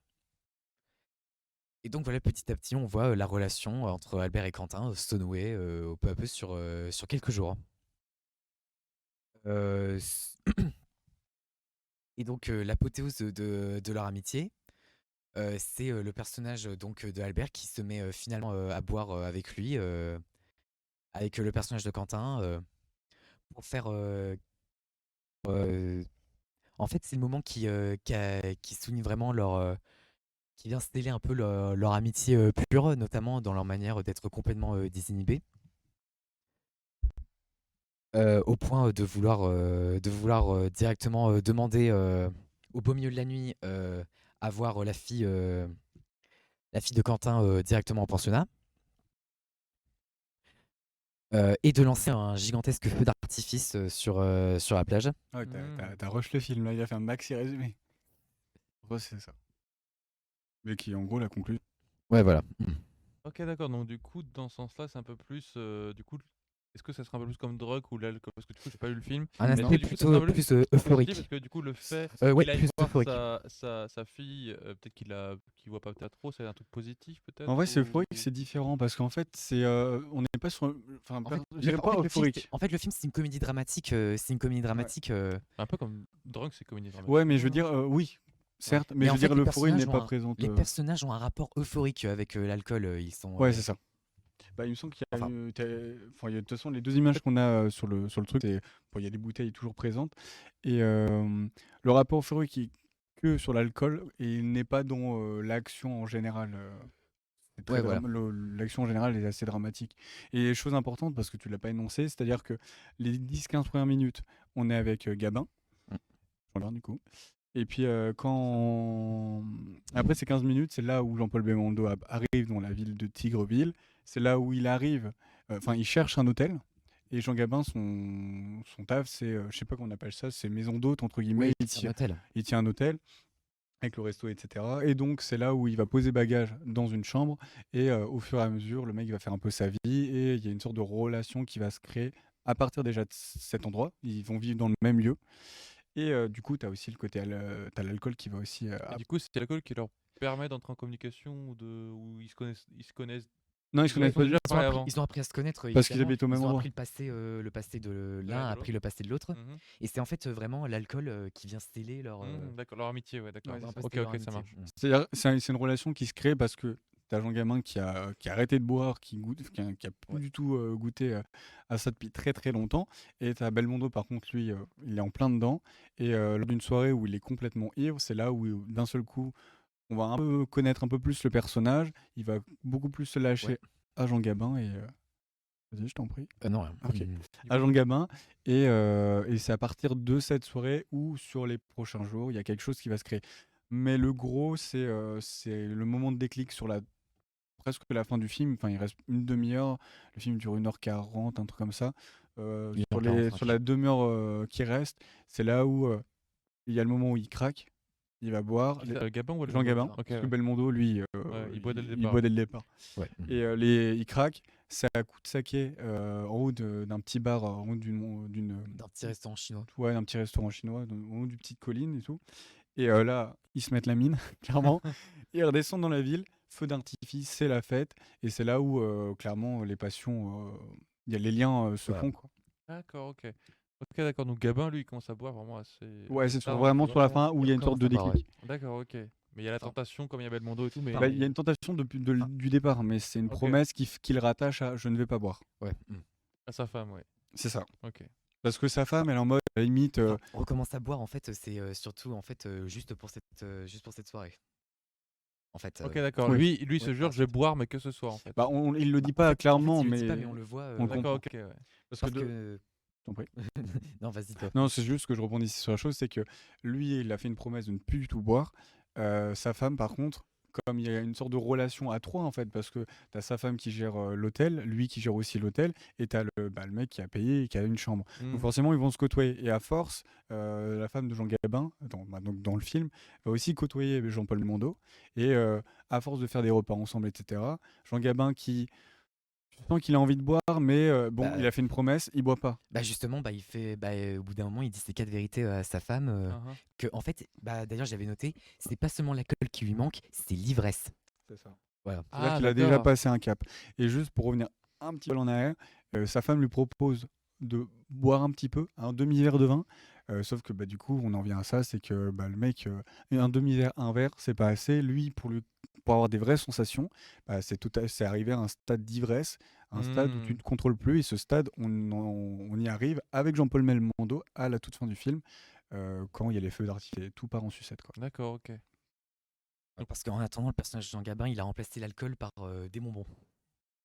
Et donc voilà, petit à petit, on voit la relation entre Albert et Quentin se nouer peu à peu sur quelques jours. Et donc l'apothéose de leur amitié, c'est le personnage donc de Albert qui se met finalement à boire avec lui, avec le personnage de Quentin. pour faire. En fait, c'est le moment qui souligne vraiment qui vient sceller un peu leur amitié pure, notamment dans leur manière d'être complètement désinhibés, au point de vouloir directement demander au beau milieu de la nuit à voir la fille de Quentin directement en pensionnat. Et de lancer un gigantesque feu d'artifice sur la plage. Ah ouais, t'as rush le film, là, il a fait un maxi résumé. En gros, c'est ça. Mais qui est en gros la conclusion. Ouais, voilà. Ok, d'accord. Donc, du coup, dans ce sens-là, c'est un peu plus. Du coup, est-ce que ça sera un peu plus comme drogue ou l'alcool? Parce que du coup, j'ai pas lu le film. Un Mais est-ce que aspect du coup, ça sera plutôt un peu plus plus euphorique. parce que du coup, le fait Ouais, qu'il aille plus voir euphorique. sa fille, peut-être qu'il voit pas peut-être trop, c'est un truc positif, peut-être En vrai, c'est ou... euphorique, c'est différent parce qu'en fait, on n'est pas sur. Enfin, En fait, je dirais pas euphorique. en fait, le film, c'est une comédie dramatique. C'est une comédie dramatique. Un peu comme Drunk, c'est comédie dramatique. Ouais, mais je veux dire, oui, certes, mais je en veux fait, dire, les l'euphorie n'est personnages pas ont un- présente. Les personnages ont un rapport euphorique avec l'alcool. Ils sont. Ouais, c'est ça. Bah, il me semble qu'il y a Enfin. enfin, de toute façon, les deux images qu'on a sur le truc, c'est bon, il y a des bouteilles toujours présentes. Et le rapport euphorique est que sur l'alcool et il n'est pas dans l'action en général. C'est très Ouais, voilà. L'action en général est assez dramatique. Et chose importante, parce que tu l'as pas énoncé, c'est-à-dire que les 10-15 premières minutes, on est avec Gabin, Mm. Jean-Laurent, du coup. Et puis après ces 15 minutes, c'est là où Jean-Paul Belmondo arrive dans la ville de Tigreville. C'est là où il arrive, enfin il cherche un hôtel. Et Jean Gabin, son taf, c'est, je sais pas comment on appelle ça, c'est maison d'hôte, entre guillemets. Oui, c'est un hôtel. Il tient un hôtel avec le resto, etc. Et donc c'est là où il va poser bagage dans une chambre. Et au fur et à mesure, le mec va faire un peu sa vie. Et il y a une sorte de relation qui va se créer à partir déjà de cet endroit. Ils vont vivre dans le même lieu. Et du coup, tu as aussi le côté, t'as l'alcool qui va aussi. Et du coup, c'est l'alcool qui leur permet d'entrer en communication ou ils se connaissent. Non, ils se connaissent Ils ont pas déjà du tout. parlé avant. Ils ont appris à se connaître. Parce qu'ils évidemment. habitent au même Ils ont endroit. appris le passé de l'un, a de appris le passé de l'autre. Mhm. Et c'est en fait vraiment l'alcool qui vient sceller leur. D'accord, leur amitié, ouais, d'accord. Ouais, un peu Ok, sceller leur ok, ça amitié. marche. C'est-à-dire, c'est une relation qui se crée parce que t'as Jean Gamin qui a arrêté de boire, qui a plus Ouais. du tout goûté à ça depuis très très longtemps. Et t'as Belmondo, par contre, lui, il est en plein dedans. Et lors d'une soirée où il est complètement ivre, c'est là où d'un seul coup, on va un peu connaître un peu plus le personnage. Il va beaucoup plus se lâcher Ouais. à Jean Gabin. Et vas-y, je t'en prie. Non, rien. Ok. À Jean Gabin. Et c'est à partir de cette soirée ou sur les prochains jours, il y a quelque chose qui va se créer. Mais le gros, c'est le moment de déclic sur presque la fin du film. Enfin, il reste une demi-heure. Le film dure 1h40, un truc comme ça. Sur 1h45. la demi-heure qui reste, c'est là où il y a le moment où il craque. Il va boire. Gabin ou Jean Belmondo? Gabin. Ok, Parce que ouais. Belmondo, lui, il boit dès le il départ. boit dès le départ. Ouais. Et il craque. C'est à coup de saké en haut d'un petit bar, en haut d'une D'un petit restaurant chinois. ouais, d'un petit restaurant chinois, au haut du petite colline et tout. Et là, ils se mettent la mine, clairement. Et ils redescendent dans la ville, feu d'artifice, c'est la fête. Et c'est là où, clairement, les passions, il y a les liens se Voilà. font, quoi. D'accord, ok. Ok, d'accord. Donc Gabin, lui, il commence à boire vraiment assez. Ouais, c'est tard dans vraiment le sur la film. fin où il y a une sorte de commence à boire, déclic. D'accord, ok. Mais il y a la tentation, comme il y a Belmondo et tout, mais. Bah, il y a une tentation du départ, mais c'est une Ok. promesse qui le rattache à je ne vais pas boire. Ouais. À sa femme, ouais. C'est ça. Ok. Parce que sa femme, elle est en mode, à la limite, Enfin, on recommence à boire en fait, c'est surtout en fait juste pour cette soirée. En fait. Ok, d'accord. oui. Lui, il se Ouais, jure, je vais boire, mais que ce soir, en fait. bah, il le dit pas clairement, en fait, il le mais dit pas, mais on le voit. on le D'accord, comprend. ok, ouais. Parce Parce que que. T'en prie. Non, vas-y toi. Non, c'est juste que je rebondis sur la chose, c'est que lui, il a fait une promesse de ne plus du tout boire. Sa femme, par contre, comme il y a une sorte de relation à trois, en fait, parce que t'as sa femme qui gère l'hôtel, lui qui gère aussi l'hôtel, et t'as le mec qui a payé et qui a une chambre. Donc forcément, ils vont se côtoyer. Et à force, la femme de Jean Gabin, donc dans le film, va aussi côtoyer Jean-Paul Belmondo. Et à force de faire des repas ensemble, etc., Jean Gabin qui... Tu sens qu'il a envie de boire, mais bon, Bah, il a fait une promesse, il boit pas. Bah justement, il fait, au bout d'un moment, il dit ces 4 vérités à sa femme, Uh-huh. que en fait, d'ailleurs j'avais noté, c'est pas seulement l'alcool qui lui manque, c'est l'ivresse. C'est ça. Voilà. C'est-à-dire Ah, qu'il a déjà d'accord. passé un cap. Et juste pour revenir un petit peu en arrière, sa femme lui propose de boire un petit peu, un demi-verre de vin. Sauf que du coup, on en vient à ça, c'est que le mec, un demi-verre, un verre, c'est pas assez. Lui, pour avoir des vraies sensations, c'est arrivé à un stade d'ivresse un stade où tu Hmm. ne contrôles plus. Et ce stade, on y arrive avec Jean-Paul Belmondo à la toute fin du film, quand il y a les feux d'artifice et tout part en sucette, quoi. D'accord, ok. Parce qu'en attendant, le personnage de Jean Gabin, il a remplacé l'alcool par des bonbons.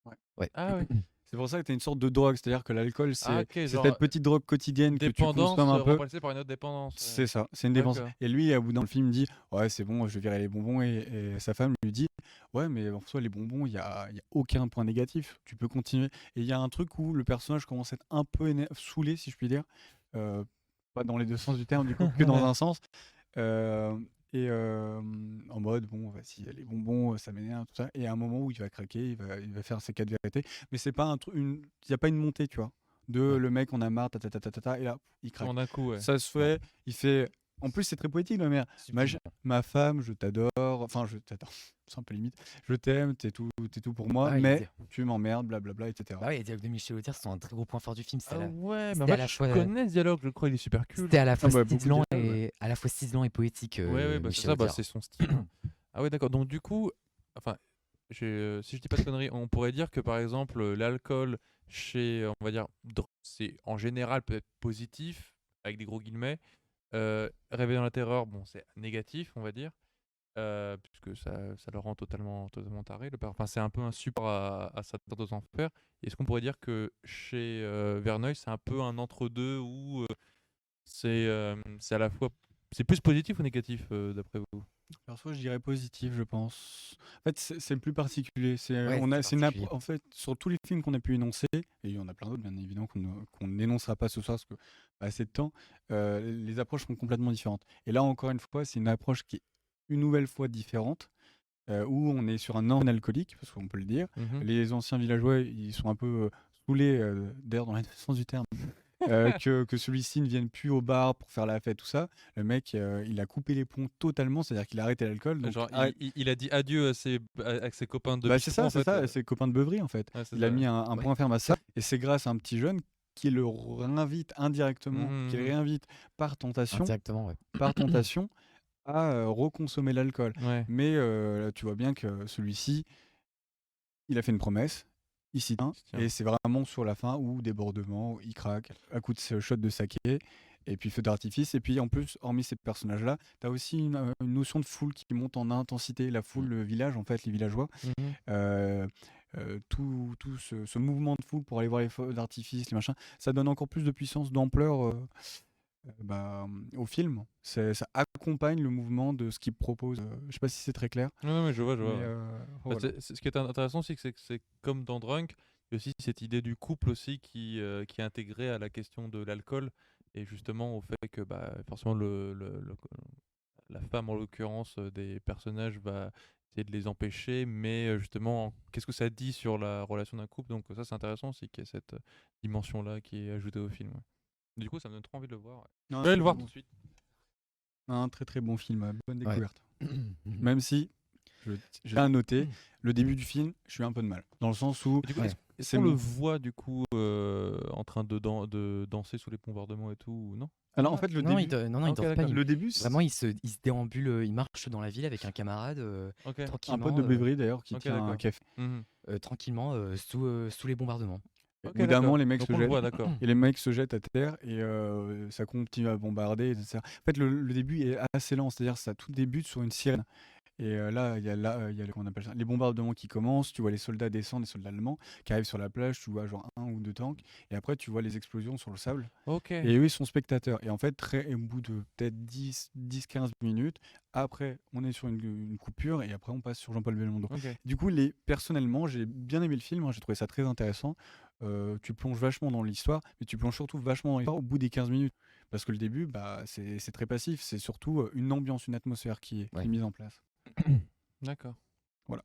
Ouais. Ouais. Ah ouais. C'est pour ça que tu as une sorte de drogue, c'est-à-dire que l'alcool, Ah c'est ok, c'est genre cette petite drogue quotidienne que tu dépendance consommes un peu. remplacée par une autre dépendance. C'est ça, c'est une dépense. D'accord. Et lui, à bout d'un film, dit ouais, c'est bon, je vais virer les bonbons. Et sa femme lui dit ouais, mais en soi, les bonbons, il y a aucun point négatif. Tu peux continuer. Et il y a un truc où le personnage commence à être un peu saoulé, si je puis dire. Euh, Pas dans les deux sens du terme, du coup, que dans un sens. Euh, en mode, bon, vas-y, les bonbons, ça m'énerve, tout ça. Et à un moment où il va craquer, il va faire ses 4 vérités. Mais c'est pas un truc, il n'y a pas une montée, tu vois. De Ouais. le mec, on a marre, ta, ta, ta, ta, ta, ta, et là, il craque. En un coup, ouais. Ça se fait, il fait. En plus, c'est très poétique, la mère. Subtilement. Ma femme, je t'adore. Enfin, je t'adore. C'est un peu limite. Je t'aime, t'es tout pour moi, Ah ouais, mais tu m'emmerdes, blablabla, etc. Bah ouais, les dialogues de Michel Audiard sont un très gros point fort du film. Ah ouais, mais c'était en à fait, la je fois- connais ce dialogue, je crois, il est super cool. C'était à la fois bah, beaucoup de ciselant dialogues, et à la fois ciselant et poétique. Ouais, bah, c'est Michel ça, bah, Audiard. c'est son style. Ah ouais, d'accord. Donc du coup, enfin, si je dis pas de conneries, on pourrait dire que par exemple, l'alcool chez, on va dire, c'est en général peut-être positif, avec des gros guillemets. Réveiller dans la terreur, bon, c'est négatif, on va dire, puisque ça le rend totalement taré. Enfin, c'est un peu un support à sa tête aux enfers. Est-ce qu'on pourrait dire que chez Verneuil, c'est un peu un entre-deux où c'est à la fois, c'est plus positif ou négatif d'après vous? Alors, soit je dirais positif, je pense. En fait, c'est le plus particulier. Ouais, c'est particulier. En fait, sur tous les films qu'on a pu énoncer, et il y en a plein d'autres, bien évidemment, qu'on n'énoncera pas ce soir parce que pas assez de temps, les approches sont complètement différentes. Et là, encore une fois, c'est une approche qui est une nouvelle fois différente, où on est sur un ancien alcoolique, parce qu'on peut le dire. Mhm. Les anciens villageois, ils sont un peu saoulés, d'ailleurs, dans le sens du terme. Que celui-ci ne vienne plus au bar pour faire la fête, tout ça. Le mec, il a coupé les ponts totalement, c'est-à-dire qu'il a arrêté l'alcool. Donc, Genre, il a dit adieu avec ses copains de bah, c'est bistrot, ça, en fait. c'est ses copains de beuverie en fait. Ouais, c'est Il a ça. mis un Ouais. point ferme à ça, et c'est grâce à un petit jeune qui le réinvite indirectement, qui le Mhm. réinvite par tentation, Indirectement, ouais. à reconsommer l'alcool. Ouais. Mais là, tu vois bien que celui-ci, il a fait une promesse, il s'y tient, Tiens. et c'est vraiment sur la fin où débordement, où il craque à coup de shot de saké, et puis feu d'artifice. Et puis en plus, hormis ces personnages-là, tu as aussi une notion de foule qui monte en intensité. La foule, le village, en fait, les villageois, Mhm. tout ce mouvement de foule pour aller voir les feux d'artifice, les machins, ça donne encore plus de puissance, d'ampleur au film. Ça accompagne le mouvement de ce qu'il propose. Je sais pas si c'est très clair. Ouais, mais je vois. Mais, Bah, voilà. ce qui est intéressant aussi, c'est que c'est comme dans Drunk, il y a aussi cette idée du couple aussi qui est intégrée à la question de l'alcool et justement au fait que bah, forcément la femme en l'occurrence des personnages va essayer de les empêcher, mais justement qu'est-ce que ça dit sur la relation d'un couple, donc ça c'est intéressant aussi qu'il y ait cette dimension-là qui est ajoutée au film. Ouais. Du coup ça me donne trop envie de le voir. Ouais. Non, Je vais aller c'est le voir bon. tout de suite. Un très très bon film, bonne Ouais. découverte. Même si, j'ai à noter, le début du film, je suis un peu de mal. Dans le sens où Et du coup, Ouais. est-ce c'est qu'on le mon- voit du coup en train de danser sous les bombardements et tout ou non? Alors en fait, le non, début, non, Ah, il ok, danse pas. d'accord. le début, Vraiment, il se déambule, il marche dans la ville avec un camarade, Ok. un tranquillement, pote de Beverly d'ailleurs qui Ok, tient un d'accord. café. Mhm. tranquillement sous les bombardements. Au Ok, bout d'un moment, d'accord. les mecs Donc se on le jettent. voit, d'accord. Et les mecs se jettent à terre, et ça continue à bombarder, etc. En fait, le début est assez lent, c'est-à-dire ça tout débute sur une sirène. Et là, il y a comment on appelle ça, les bombardements qui commencent, tu vois les soldats descendre, les soldats allemands qui arrivent sur la plage, tu vois genre un ou deux tanks, et après tu vois les explosions sur le sable. Ok. Et eux, ils sont spectateurs. Et en fait, au bout de peut-être 10-15 minutes, après, on est sur une coupure, et après, on passe sur Jean-Paul Belmondo. Ok. Du coup, personnellement, j'ai bien aimé le film, hein, j'ai trouvé ça très intéressant. Tu plonges vachement dans l'histoire, mais tu plonges surtout vachement dans l'histoire au bout des 15 minutes. Parce que le début, bah, c'est très passif, c'est surtout une ambiance, une atmosphère qui est mise en place. D'accord. Voilà.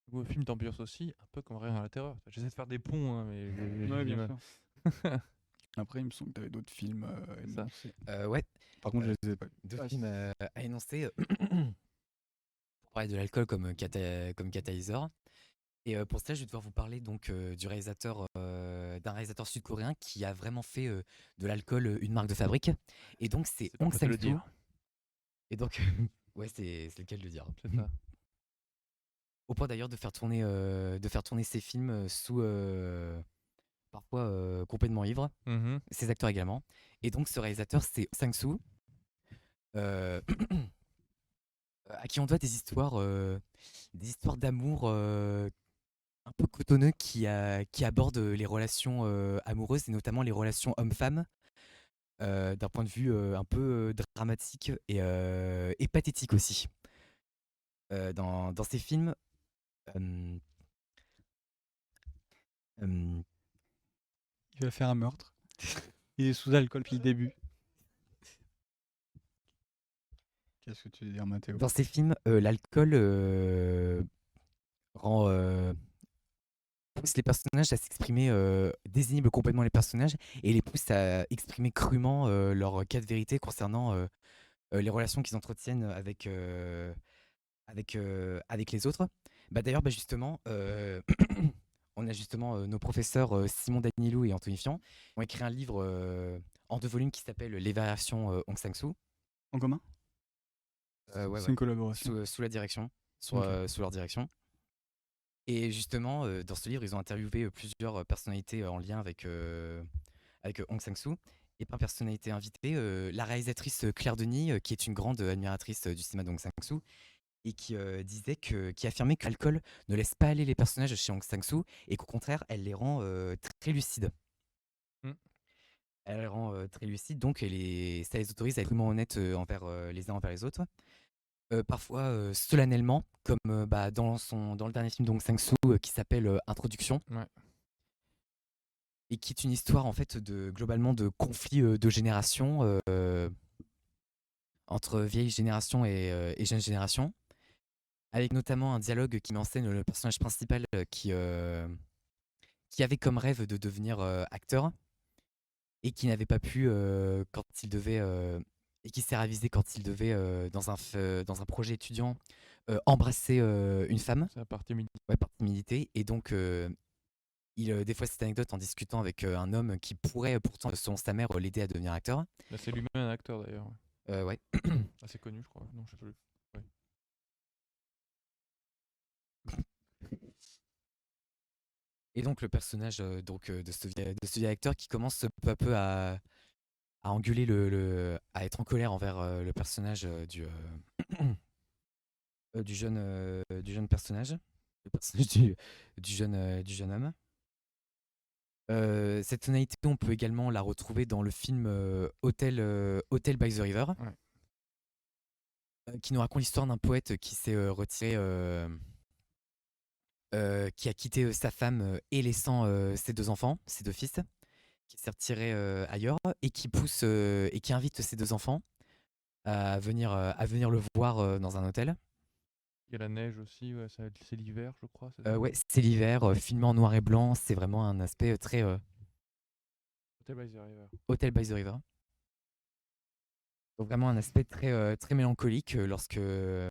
Du coup, film d'ambiance aussi, un peu comme Rien à la terreur. J'essaie de faire des ponts, hein, mais j'ai Ouais, du bien mal. sûr. Après, il me semble que tu avais d'autres films C'est ça. énoncés. Ouais, Par contre, je les ai pas vus. deux Ah, films à énoncer pour parler de l'alcool comme catalyseur. Et pour cela, je vais devoir vous parler donc d'un réalisateur sud-coréen qui a vraiment fait de l'alcool une marque de fabrique. Et donc c'est C'est pas Hong facile de Sang-soo. dire. Et donc ouais, c'est le cas de le dire. C'est ça. au point d'ailleurs de faire tourner ses films sous parfois complètement ivre, Mhm. ses acteurs également. Et donc ce réalisateur, c'est Sang-soo, euh, à qui on doit des histoires d'amour un peu cotonneux qui abordent les relations amoureuses et notamment les relations hommes-femmes d'un point de vue un peu dramatique et pathétique aussi. Dans ces films, euh, euh, Il va faire un meurtre. Il est sous alcool depuis le début. Qu'est-ce que tu veux dire, Mathéo? dans ces films, l'alcool rend pousse les personnages à s'exprimer, désinhibe complètement les personnages et les pousse à exprimer crûment leur cas de vérité concernant les relations qu'ils entretiennent avec les autres. D'ailleurs, justement, on a justement nos professeurs Simon Danilou et Anthony Fian qui ont écrit un livre en 2 volumes qui s'appelle Les variations Aung San Suu. En commun? Ouais, C'est ouais, une collaboration. sous la direction, Ok. sous leur direction. Et justement, dans ce livre, ils ont interviewé plusieurs personnalités en lien avec Aung San Suu. Et par personnalité invitée, la réalisatrice Claire Denis, qui est une grande admiratrice du cinéma d'Aung San Suu, et qui affirmait que l'alcool ne laisse pas aller les personnages chez Aung San Suu, et qu'au contraire, elle les rend très lucides. Mm. Elle les rend très lucides, donc ça les autorise à être vraiment honnêtes les uns envers les autres. Parfois solennellement, comme dans le dernier film d'Aung San Suu qui s'appelle Introduction, Ouais. et qui est une histoire en fait globalement de conflit de génération entre vieille génération et jeune génération, avec notamment un dialogue qui met en scène le personnage principal qui avait comme rêve de devenir acteur et qui n'avait pas pu quand il devait et qui s'est ravisé quand il devait dans un projet étudiant embrasser une femme, C'est la partie midi. ouais, par timidité, et donc des fois cette anecdote en discutant avec un homme qui pourrait pourtant selon sa mère l'aider à devenir acteur. Là, c'est lui-même un acteur d'ailleurs. Ouais. Assez connu, je crois. Non, je sais plus. Ouais. Et donc le personnage de ce vieil acteur qui commence peu à peu à engueuler à être en colère envers le personnage du jeune personnage, le personnage du jeune homme. Cette tonalité, on peut également la retrouver dans le film Hotel by the River, qui nous raconte l'histoire d'un poète qui s'est retiré, qui a quitté sa femme et laissant ses 2 enfants, ses 2 fils, qui s'est retiré ailleurs et qui pousse et qui invite ses 2 enfants à venir le voir dans un hôtel. Il y a la neige aussi, ouais, c'est l'hiver, je crois. C'est ça Ouais, c'est l'hiver, filmé en noir et blanc, c'est vraiment un aspect très Hotel by the River. Hotel by the River. Donc vraiment un aspect très mélancolique lorsque et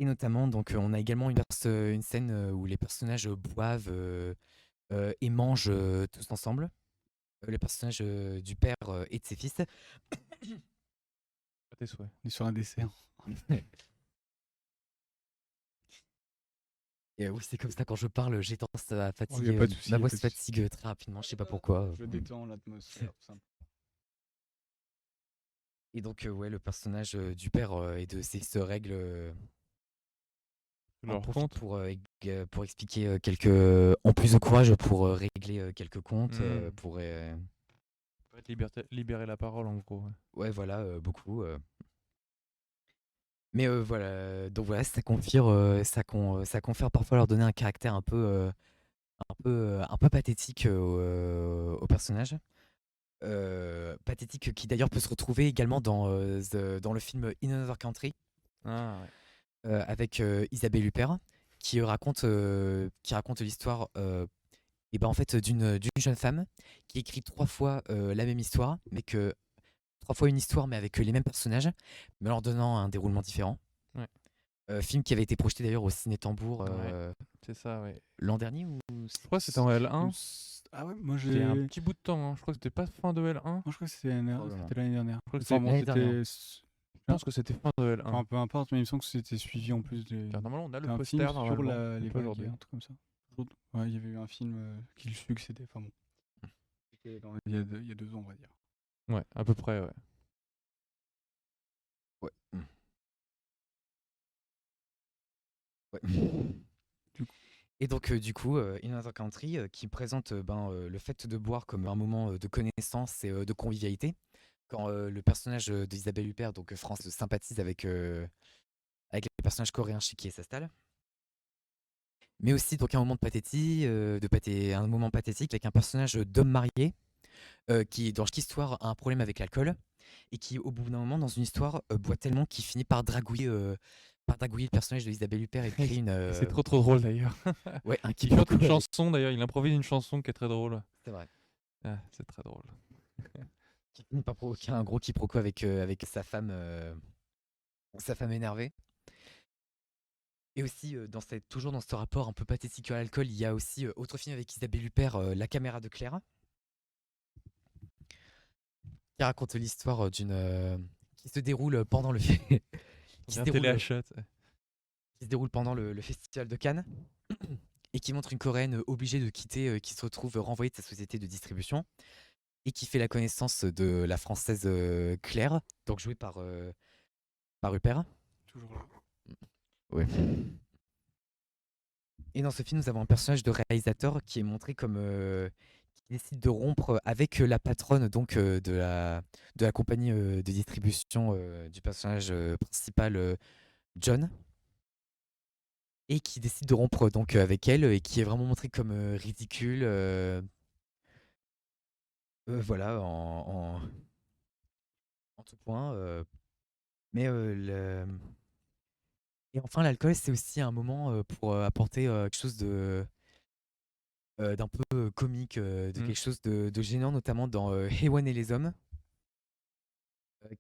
notamment donc on a également une scène où les personnages boivent et mangent tous ensemble. Les personnages du père et de ses fils. À tes souhaits. On est sur un dessert. Et oui, c'est comme ça quand je parle, j'ai tendance à Oh, y a fatiguer. pas de souci, Ma y a voix pas se de souci. fatigue très rapidement, je sais pas pourquoi. Je détends l'atmosphère, tout simplement. Et donc ouais, le personnage du père et de ses fils règle Tu en leur profite comptes pour expliquer en plus de courage pour régler quelques comptes, pour Faut être libérer la parole en gros. Ouais. ouais voilà beaucoup. Mais voilà, donc voilà, ça confère parfois leur donner un caractère un peu pathétique au personnage. Pathétique qui d'ailleurs peut se retrouver également dans le film In Another Country Ah ouais. avec Isabelle Huppert qui raconte l'histoire en fait d'une jeune femme qui écrit 3 fois la même histoire, mais que 3 fois une histoire mais avec les mêmes personnages, mais en leur donnant un déroulement différent. Ouais. Film qui avait été projeté d'ailleurs au Ciné Tambour C'est ça, ouais. l'an dernier ou Je crois que c'était en L1. Ah ouais, moi C'était j'ai. un petit bout de temps. Hein. Je crois que c'était pas fin de L1. Moi je crois que c'était l'année Probablement. dernière. Je crois que Enfin c'est bon, l'année c'était. dernière. pense que c'était fin de Enfin, L1. peu importe, mais il me semble que c'était suivi en plus Car normalement, on a le d'un poster film sur normalement. les On peut vagues, aujourd'hui. un truc comme ça. Ouais, il y avait eu un film qui le succédait. Enfin bon, c'était il y a 2 ans, on va dire. Ouais, à peu près, ouais. Ouais. Ouais. Du coup. Et donc, du coup, In Another Country, qui présente le fait de boire comme un moment de connaissance et de convivialité. Quand le personnage d'Isabelle Huppert, donc France, sympathise avec les personnages coréens chez qui elle s'installe. Mais aussi donc un moment de pathétie, un moment pathétique avec un personnage d'homme marié qui, dans chaque histoire, a un problème avec l'alcool et qui, au bout d'un moment, dans une histoire, boit tellement qu'il finit par dragouiller le personnage d'Isabelle Huppert et de créer une, Et c'est trop drôle d'ailleurs. ouais, un Il chante quiproquo une avec. chanson d'ailleurs, il improvise une chanson qui est très drôle. C'est vrai. Ah, c'est très drôle. Qui finit par provoquer un gros quiproquo avec sa femme énervée. Et aussi, toujours dans ce rapport un peu pathétique à l'alcool, il y a aussi autre film avec Isabelle Huppert, La caméra de Claire, qui raconte l'histoire qui se déroule pendant le qui se Bien déroule, téléachat. qui se déroule pendant le festival de Cannes et qui montre une Coréenne obligée de quitter, qui se retrouve renvoyée de sa société de distribution et qui fait la connaissance de la française Claire, donc jouée par Huppert. Toujours là. Ouais. Et dans ce film, nous avons un personnage de réalisateur qui est montré comme qui décide de rompre avec la patronne donc de la compagnie de distribution du personnage principal John et qui décide de rompre donc avec elle et qui est vraiment montré comme ridicule voilà en tout point mais et enfin l'alcool c'est aussi un moment pour apporter quelque chose d'un peu comique, de quelque chose de gênant, notamment dans Ewan et les hommes,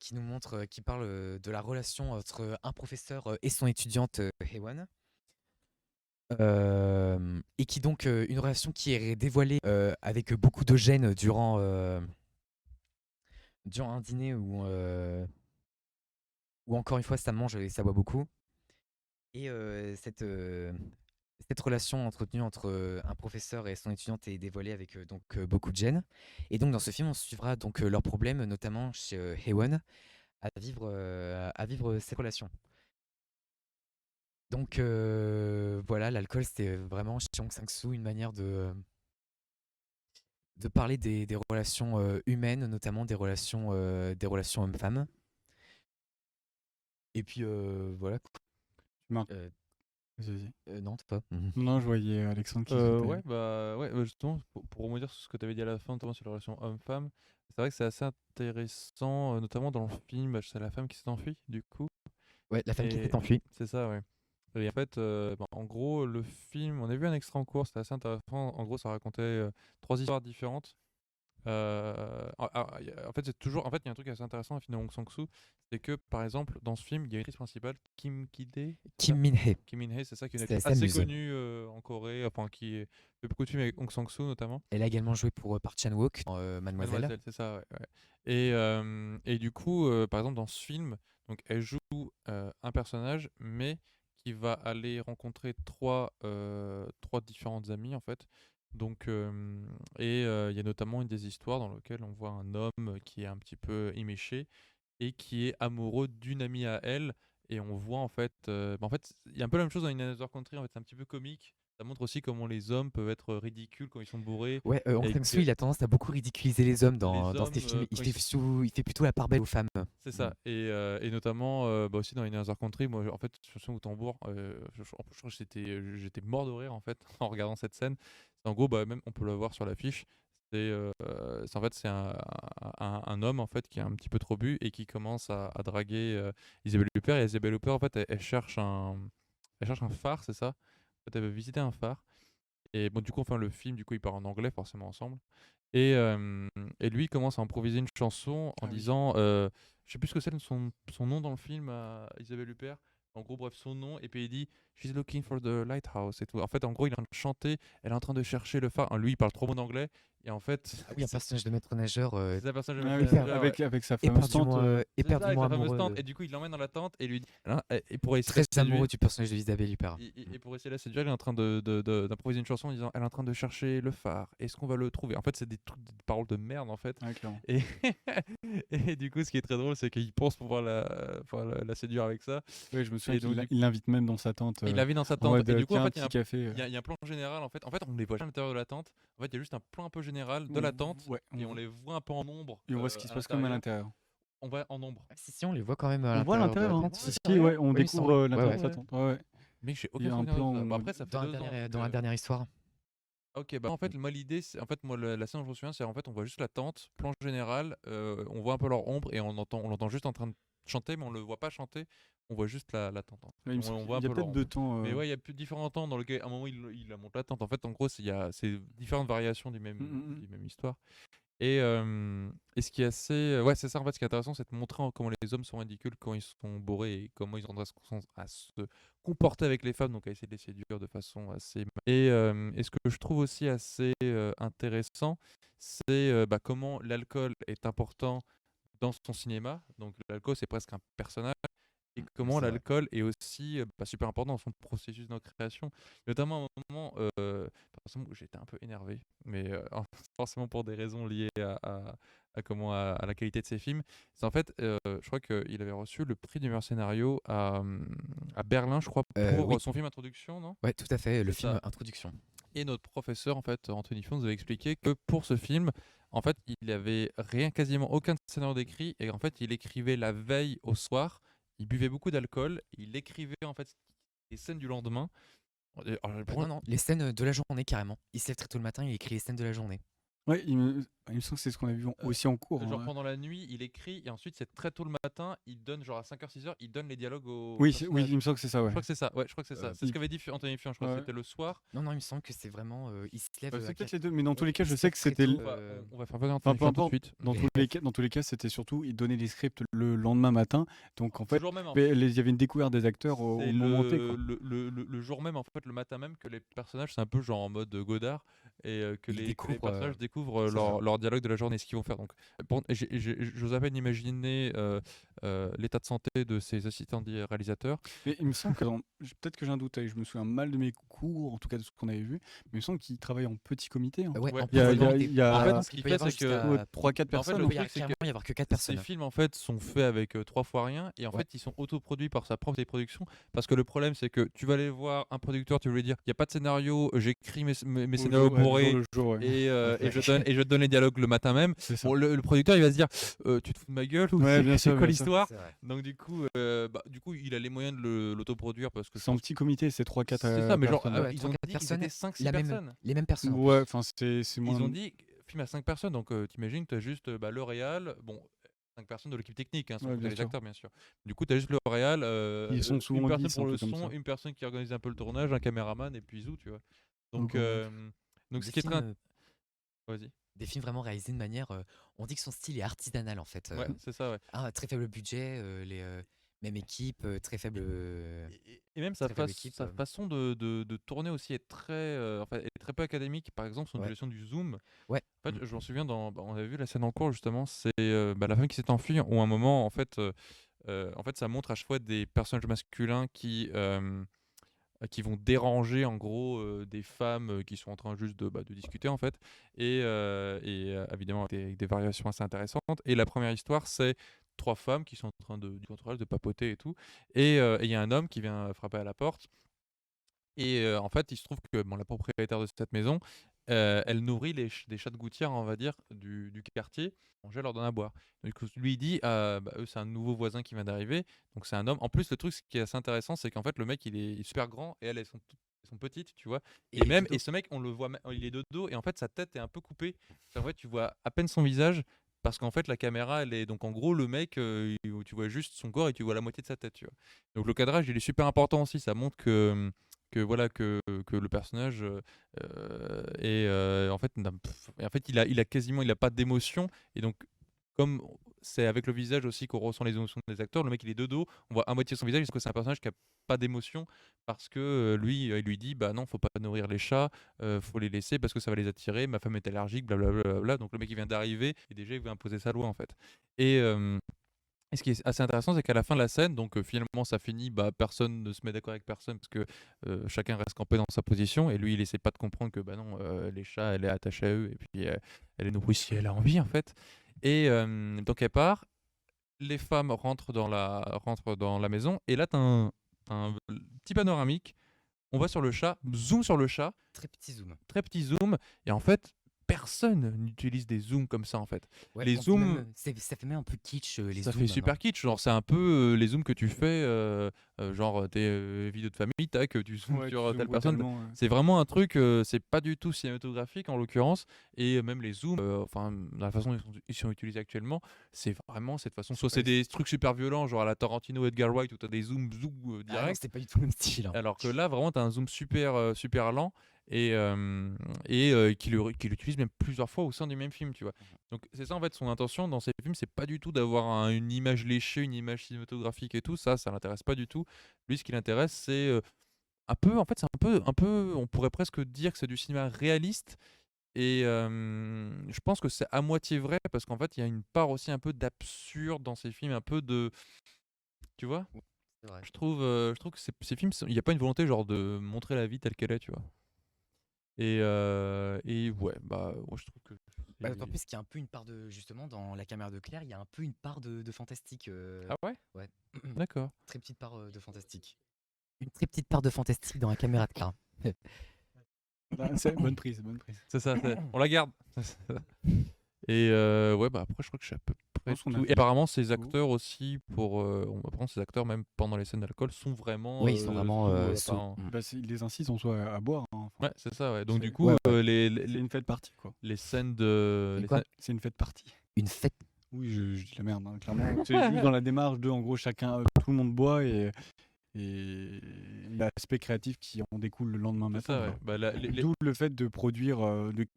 qui nous montre, qui parle de la relation entre un professeur et son étudiante Ewan. Et qui donc une relation qui est dévoilée avec beaucoup de gêne durant un dîner où encore une fois ça mange et ça boit beaucoup. Et cette relation entretenue entre un professeur et son étudiante est dévoilée avec beaucoup de gêne. Et donc dans ce film, on suivra donc leurs problèmes, notamment chez Haewon, à vivre ces relations. Donc voilà, l'alcool c'est vraiment chez Hong Sang-soo une manière de parler des relations humaines, notamment des relations hommes-femmes. Et puis voilà. Tu marques. Euh, Vas-y. non, toi. Non, je voyais Alexandre qui Ouais, justement, pour rebondir sur ce que tu avais dit à la fin, notamment sur la relation homme-femme, c'est vrai que c'est assez intéressant, notamment dans le film, c'est la femme qui s'est enfuie, du coup. Ouais, la femme qui Et s'est enfuie. c'est ça, ouais. Et en fait, en gros, le film, on a vu un extrait en cours, c'était assez intéressant. En gros, ça racontait 3 histoires différentes. En fait, il y a un truc assez intéressant dans le film de Hong Sang-soo, c'est que par exemple, dans ce film, il y a une actrice principale, Kim Ki-dae, c'est ça Kim Min-hee. Kim Min-hee, c'est ça, qui est une C'est actrice assez assez amusant. connue en Corée, enfin qui fait beaucoup de films avec Hong Sang-soo notamment. Elle a également joué pour Park Chan-wook dans Mademoiselle. Mademoiselle, c'est ça, ouais, ouais. Et du coup, par exemple, dans ce film, donc elle joue un personnage, mais qui va aller rencontrer trois différentes amies en fait. Donc, il y a notamment une des histoires dans laquelle on voit un homme qui est un petit peu éméché et qui est amoureux d'une amie à elle. Et on voit en fait, il y a un peu la même chose dans In Another Country. En fait, c'est un petit peu comique. Ça montre aussi comment les hommes peuvent être ridicules quand ils sont bourrés. Ouais, Hong Et Sang-soo, que il a tendance à beaucoup ridiculiser les hommes les dans ses hommes, films. quand ils sont Il fait plutôt la part belle aux femmes. c'est ça. Et notamment aussi dans In Another Country, moi en fait, je me souviens au tambour, en plus, je crois que j'étais mort de rire en fait en regardant cette scène. En gros, même on peut le voir sur l'affiche. C'est un homme en fait qui est un petit peu trop bu et qui commence à draguer Isabelle Huppert. Et Isabelle Huppert en fait, elle cherche un phare, c'est ça. En fait, elle veut visiter un phare. Et bon, du coup, enfin, le film, du coup, il part en anglais forcément ensemble. Et, euh, et lui, il commence à improviser une chanson en Ah oui. disant, je sais plus ce que c'est son nom dans le film à Isabelle Huppert. En gros, bref, son nom. Et puis il dit, She's looking for the lighthouse et tout. En fait, en gros, il est en train de chanter, elle est en train de chercher le phare. Lui, il parle trop bon anglais. Et en fait, Ah oui, un personnage de maître nageur c'est un personnage Ah de oui, maître nageur, ouais. avec sa fameuse tante. éperdument, C'est ça, éperdument avec sa fameuse amoureux, tante. Et du coup, il l'emmène dans la tente et lui dit, et pour essayer de très la séduire, amoureux du personnage d'Isabelle Huppert. et pour essayer de la séduire, il est en train d'improviser une chanson en disant, elle est en train de chercher le phare. Est-ce qu'on va le trouver? En fait, c'est des trucs, des paroles de merde en fait. Ouais, clairement. Et, et du coup, ce qui est très drôle, c'est qu'il pense pouvoir la séduire avec ça. Ouais, je me souviens Et donc, qu'il l'invite même dans sa tente. Il la vit dans sa En tente. mode, Et du coup, en tiens, un fait, il y a petit café. il y a un plan général. En fait, on ne les voit jamais à l'intérieur de la tente. En fait, il y a juste un plan un peu général de la tente. Ouais, Et on les voit un peu en ombre. et on voit ce qui se passe quand même à l'intérieur. On va en ombre. Ah, si, on les voit quand même à On voit à l'intérieur de l'intérieur, la hein. tente. Si, si, sérieux ouais, on Oui, il me découvre semble. l'intérieur Ouais, de sa ouais. tente. Ouais, ouais. Mais j'ai Il y aucun a un souvenir de plan ça. en Bon, mode- après, ça fait Dans la 2 ans. dernière, donc, dans la dernière histoire. Ok, bah en fait, moi, l'idée, c'est. En fait, moi, la scène dont je me souviens, c'est en fait, on voit juste la tente, plan général, on voit un peu leur ombre et on l'entend juste en train de chanter, mais on le voit pas chanter. On voit juste la tente. Ouais, il me On semble voit un qu'il y a peu leur peut-être deux ombre. temps. Mais ouais, il y a plus différents temps dans lesquels, à un moment, il la monte la tente. En fait, en gros, c'est différentes variations du même histoire. Et ce qui est assez. Ouais, c'est ça, en fait, ce qui est intéressant, c'est de montrer comment les hommes sont ridicules quand ils sont bourrés et comment ils ont tendance à se comporter avec les femmes, donc à essayer de les séduire de façon assez. Et ce que je trouve aussi assez intéressant, c'est comment l'alcool est important dans son cinéma. Donc l'alcool, c'est presque un personnage. Et comment c'est vrai. l'alcool est aussi super important dans son processus de création. Notamment à un moment, par exemple, où j'étais un peu énervé, mais forcément pour des raisons liées à la qualité de ses films. C'est en fait, je crois qu'il avait reçu le prix du meilleur scénario à Berlin, je crois, pour Oui. son film Introduction, non? Ouais, tout à fait, le C'est film ça. Introduction. Et notre professeur, en fait, Anthony Fion, nous avait expliqué que pour ce film, en fait, il avait quasiment aucun scénario d'écrit, et en fait, il écrivait la veille au soir, il buvait beaucoup d'alcool, il écrivait en fait les scènes du lendemain. Non, non, les scènes de la journée carrément. Il se lève très tôt le matin, il écrit les scènes de la journée. Ouais, il me semble que c'est ce qu'on a vu aussi en cours. Genre hein. pendant la nuit, il écrit, et ensuite c'est très tôt le matin, il donne genre à 5h, 6h, il donne les dialogues aux Oui, oui, personnages. il me semble que c'est ça, Je ouais. crois que c'est ça, ouais, je crois que c'est ça. C'est ce il- qu'avait dit Anthony Fion, je crois Ouais. que c'était le soir. Non, non, il me semble que c'est vraiment. Il se lève. C'est à peut-être 4 les deux, mais dans tous les cas, je il se sais lève que très c'était. tôt, On va faire revenir Enfin, Anthony peu Fion tout de importe, suite. dans tous les cas, c'était surtout, il donnait les scripts le lendemain matin. Donc en fait, Toujours même, en mais il y avait une découverte des acteurs au C'est moment T, quoi. le jour même, en fait, le matin même, que les personnages, c'est un peu genre en mode Godard, et que Ils les découvrent, personnages découvrent c'est ça. leur dialogue de la journée, ce qu'ils vont faire. Donc, j'ose à peine imaginer l'état de santé de ces assistants réalisateurs. Mais il me semble que peut-être que j'ai un doute, je me souviens mal de mes cours, en tout cas de ce qu'on avait vu, mais il me semble qu'ils travaillent en petit comité. hein. Ouais, Ouais. en Il y a- petit il y a- comité. il y a- En fait, En fait, il peut y avoir c'est que- jusqu'à 3-4 Mais en fait, personnes. le il peut y truc, c'est que carrément y avoir que 4 ces personnes. films, en fait, sont faits avec 3 fois rien, et en Ouais. fait, ils sont autoproduits par sa propre production. Parce que le problème, c'est que tu vas aller voir un producteur, tu vas lui dire, il n'y a pas de scénario, j'écris mes Au scénarios jour- ouais, bourrés. le jour, ouais. Et je te donne les dialogues le matin même. C'est ça. Bon, le producteur, il va se dire, tu te fous de ma gueule ou Ouais, bien c'est sûr, quoi bien sûr. l'histoire? C'est vrai. Donc du coup, il a les moyens de l'autoproduire parce que je C'est un pense petit comité, c'est 3-4 que c'est ça, mais genre, personnes. ouais, ils ont 3-4 dit qu'ils personnes, étaient 5-6 la même- personnes. Les mêmes personnes. en plus. Ouais, enfin, c'est moins. Ils ont dit film à 5 personnes, donc t'imagines, t'as juste le réal, bon, 5 personnes de l'équipe technique, sans Ouais, compter bien les sûr. acteurs bien sûr. Du coup, t'as juste le réal, Ils sont souvent une personne 10, pour un le peu comme son, ça. une personne qui organise un peu le tournage, un caméraman et puis zou, tu vois. Donc, Donc, donc Des ce qui est très... films, Vas-y. des films vraiment réalisés de manière. On dit que son style est artisanal en fait. Ouais, c'est ça, ouais. Très faible budget, même équipe, très faible. Et même Très faible équipe, sa façon de tourner aussi est est très peu académique. Par exemple, son Ouais. utilisation du zoom. Ouais. En fait, je m'en souviens, on avait vu la scène en cours justement, c'est la femme qui s'est enfuie, ou un moment, en fait, ça montre à chaque fois des personnages masculins qui vont déranger en gros des femmes qui sont en train juste de discuter en fait, et évidemment avec des variations assez intéressantes. Et la première histoire, c'est 3 femmes qui sont en train du contrôle, de papoter et tout, et il y a un homme qui vient frapper à la porte, et en fait il se trouve que la propriétaire de cette maison, elle nourrit des chats de gouttière, on va dire, du quartier. Manger, leur donne à boire. Du coup, lui il dit, eux c'est un nouveau voisin qui vient d'arriver, donc c'est un homme. En plus, le truc qui est assez intéressant, c'est qu'en fait le mec il est super grand et elles sont petites, tu vois. Et de dos. ce mec, on le voit, il est de dos, et en fait sa tête est un peu coupée. En fait, tu vois à peine son visage. Parce qu'en fait, la caméra, elle est donc en gros le mec, tu vois juste son corps et tu vois la moitié de sa tête, tu vois. Donc le cadrage, il est super important aussi. Ça montre que le personnage en fait il a pas d'émotion, et donc comme c'est avec le visage aussi qu'on ressent les émotions des acteurs. Le mec, il est de dos, on voit à moitié son visage, parce que c'est un personnage qui a pas d'émotion, parce que lui, il lui dit, bah non, faut pas nourrir les chats, faut les laisser parce que ça va les attirer, ma femme est allergique, blablabla. Donc le mec, il vient d'arriver, et déjà, il veut imposer sa loi, en fait. Et, et ce qui est assez intéressant, c'est qu'à la fin de la scène, donc finalement ça finit, bah, personne ne se met d'accord avec personne parce que chacun reste campé dans sa position et lui il essaie pas de comprendre que bah non, les chats elle est attachée à eux et puis elle les nourrit si elle a envie en fait. Et donc elle part, les femmes rentrent dans la maison et là t'as un petit panoramique, on va sur le chat, zoom sur le chat, Très petit zoom. très petit zoom et en fait personne n'utilise des zooms comme ça en fait. Ouais, Les on dit zooms, même, ça fait même un peu kitsch les ça zooms fait super maintenant. kitsch, genre c'est un peu les zooms que tu fais, genre tes vidéos de famille, tac, tu zoomes Ouais, sur tu zoomes telle personne. brutalement. C'est vraiment un truc, c'est pas du tout cinématographique en l'occurrence, et même les zooms, enfin la façon dont ils sont utilisés actuellement, c'est vraiment cette façon. Soit c'est Ouais, des trucs super violents, genre à la Tarantino, Edgar Wright, où t'as des zooms Ah non, direct, c'est pas du tout le même style, hein. alors que là vraiment t'as un zoom super super lent et qu'il utilise même plusieurs fois au sein du même film, tu vois. Donc c'est ça en fait son intention dans ces films, c'est pas du tout d'avoir une image léchée, une image cinématographique et tout, ça l'intéresse pas du tout. Lui ce qui l'intéresse c'est un peu, en fait c'est un peu, on pourrait presque dire que c'est du cinéma réaliste et je pense que c'est à moitié vrai parce qu'en fait il y a une part aussi un peu d'absurde dans ces films, un peu de, tu vois. C'est vrai. Je trouve que ces films, il n'y a pas une volonté genre de montrer la vie telle qu'elle est, tu vois. Et ouais, bah, moi je trouve que Bah, d'autant c'est. plus qu'il y a un peu une part de, justement, dans La Caméra de Claire, il y a un peu une part de fantastique. Ah ouais? Ouais, D'accord. très petite part de fantastique. Une très petite part de fantastique dans La Caméra de Claire. Bah, bonne prise, bonne prise. C'est ça, on la garde. Et ouais, bah après, je crois que j'ai à peu près pense qu'on a tout. fait Et apparemment, le ces tour. acteurs aussi, apparemment, ces acteurs, même pendant les scènes d'alcool, sont vraiment Oui, ils sont vraiment sous, apparemment. Bah, ils les incitent en soi à boire, hein. Enfin, Ouais, c'est ça, ouais. Donc, du c'est coup, Ouais, ouais. c'est une fête partie, quoi. les scènes de. Et Les quoi? scènes- C'est une fête partie. Une fête. Oui, je dis la merde, hein, clairement. C'est juste dans la démarche de, en gros, chacun, tout le monde boit et l'aspect créatif qui en découle le lendemain C'est matin, ça, ouais. quoi. Bah, D'où le fait de produire,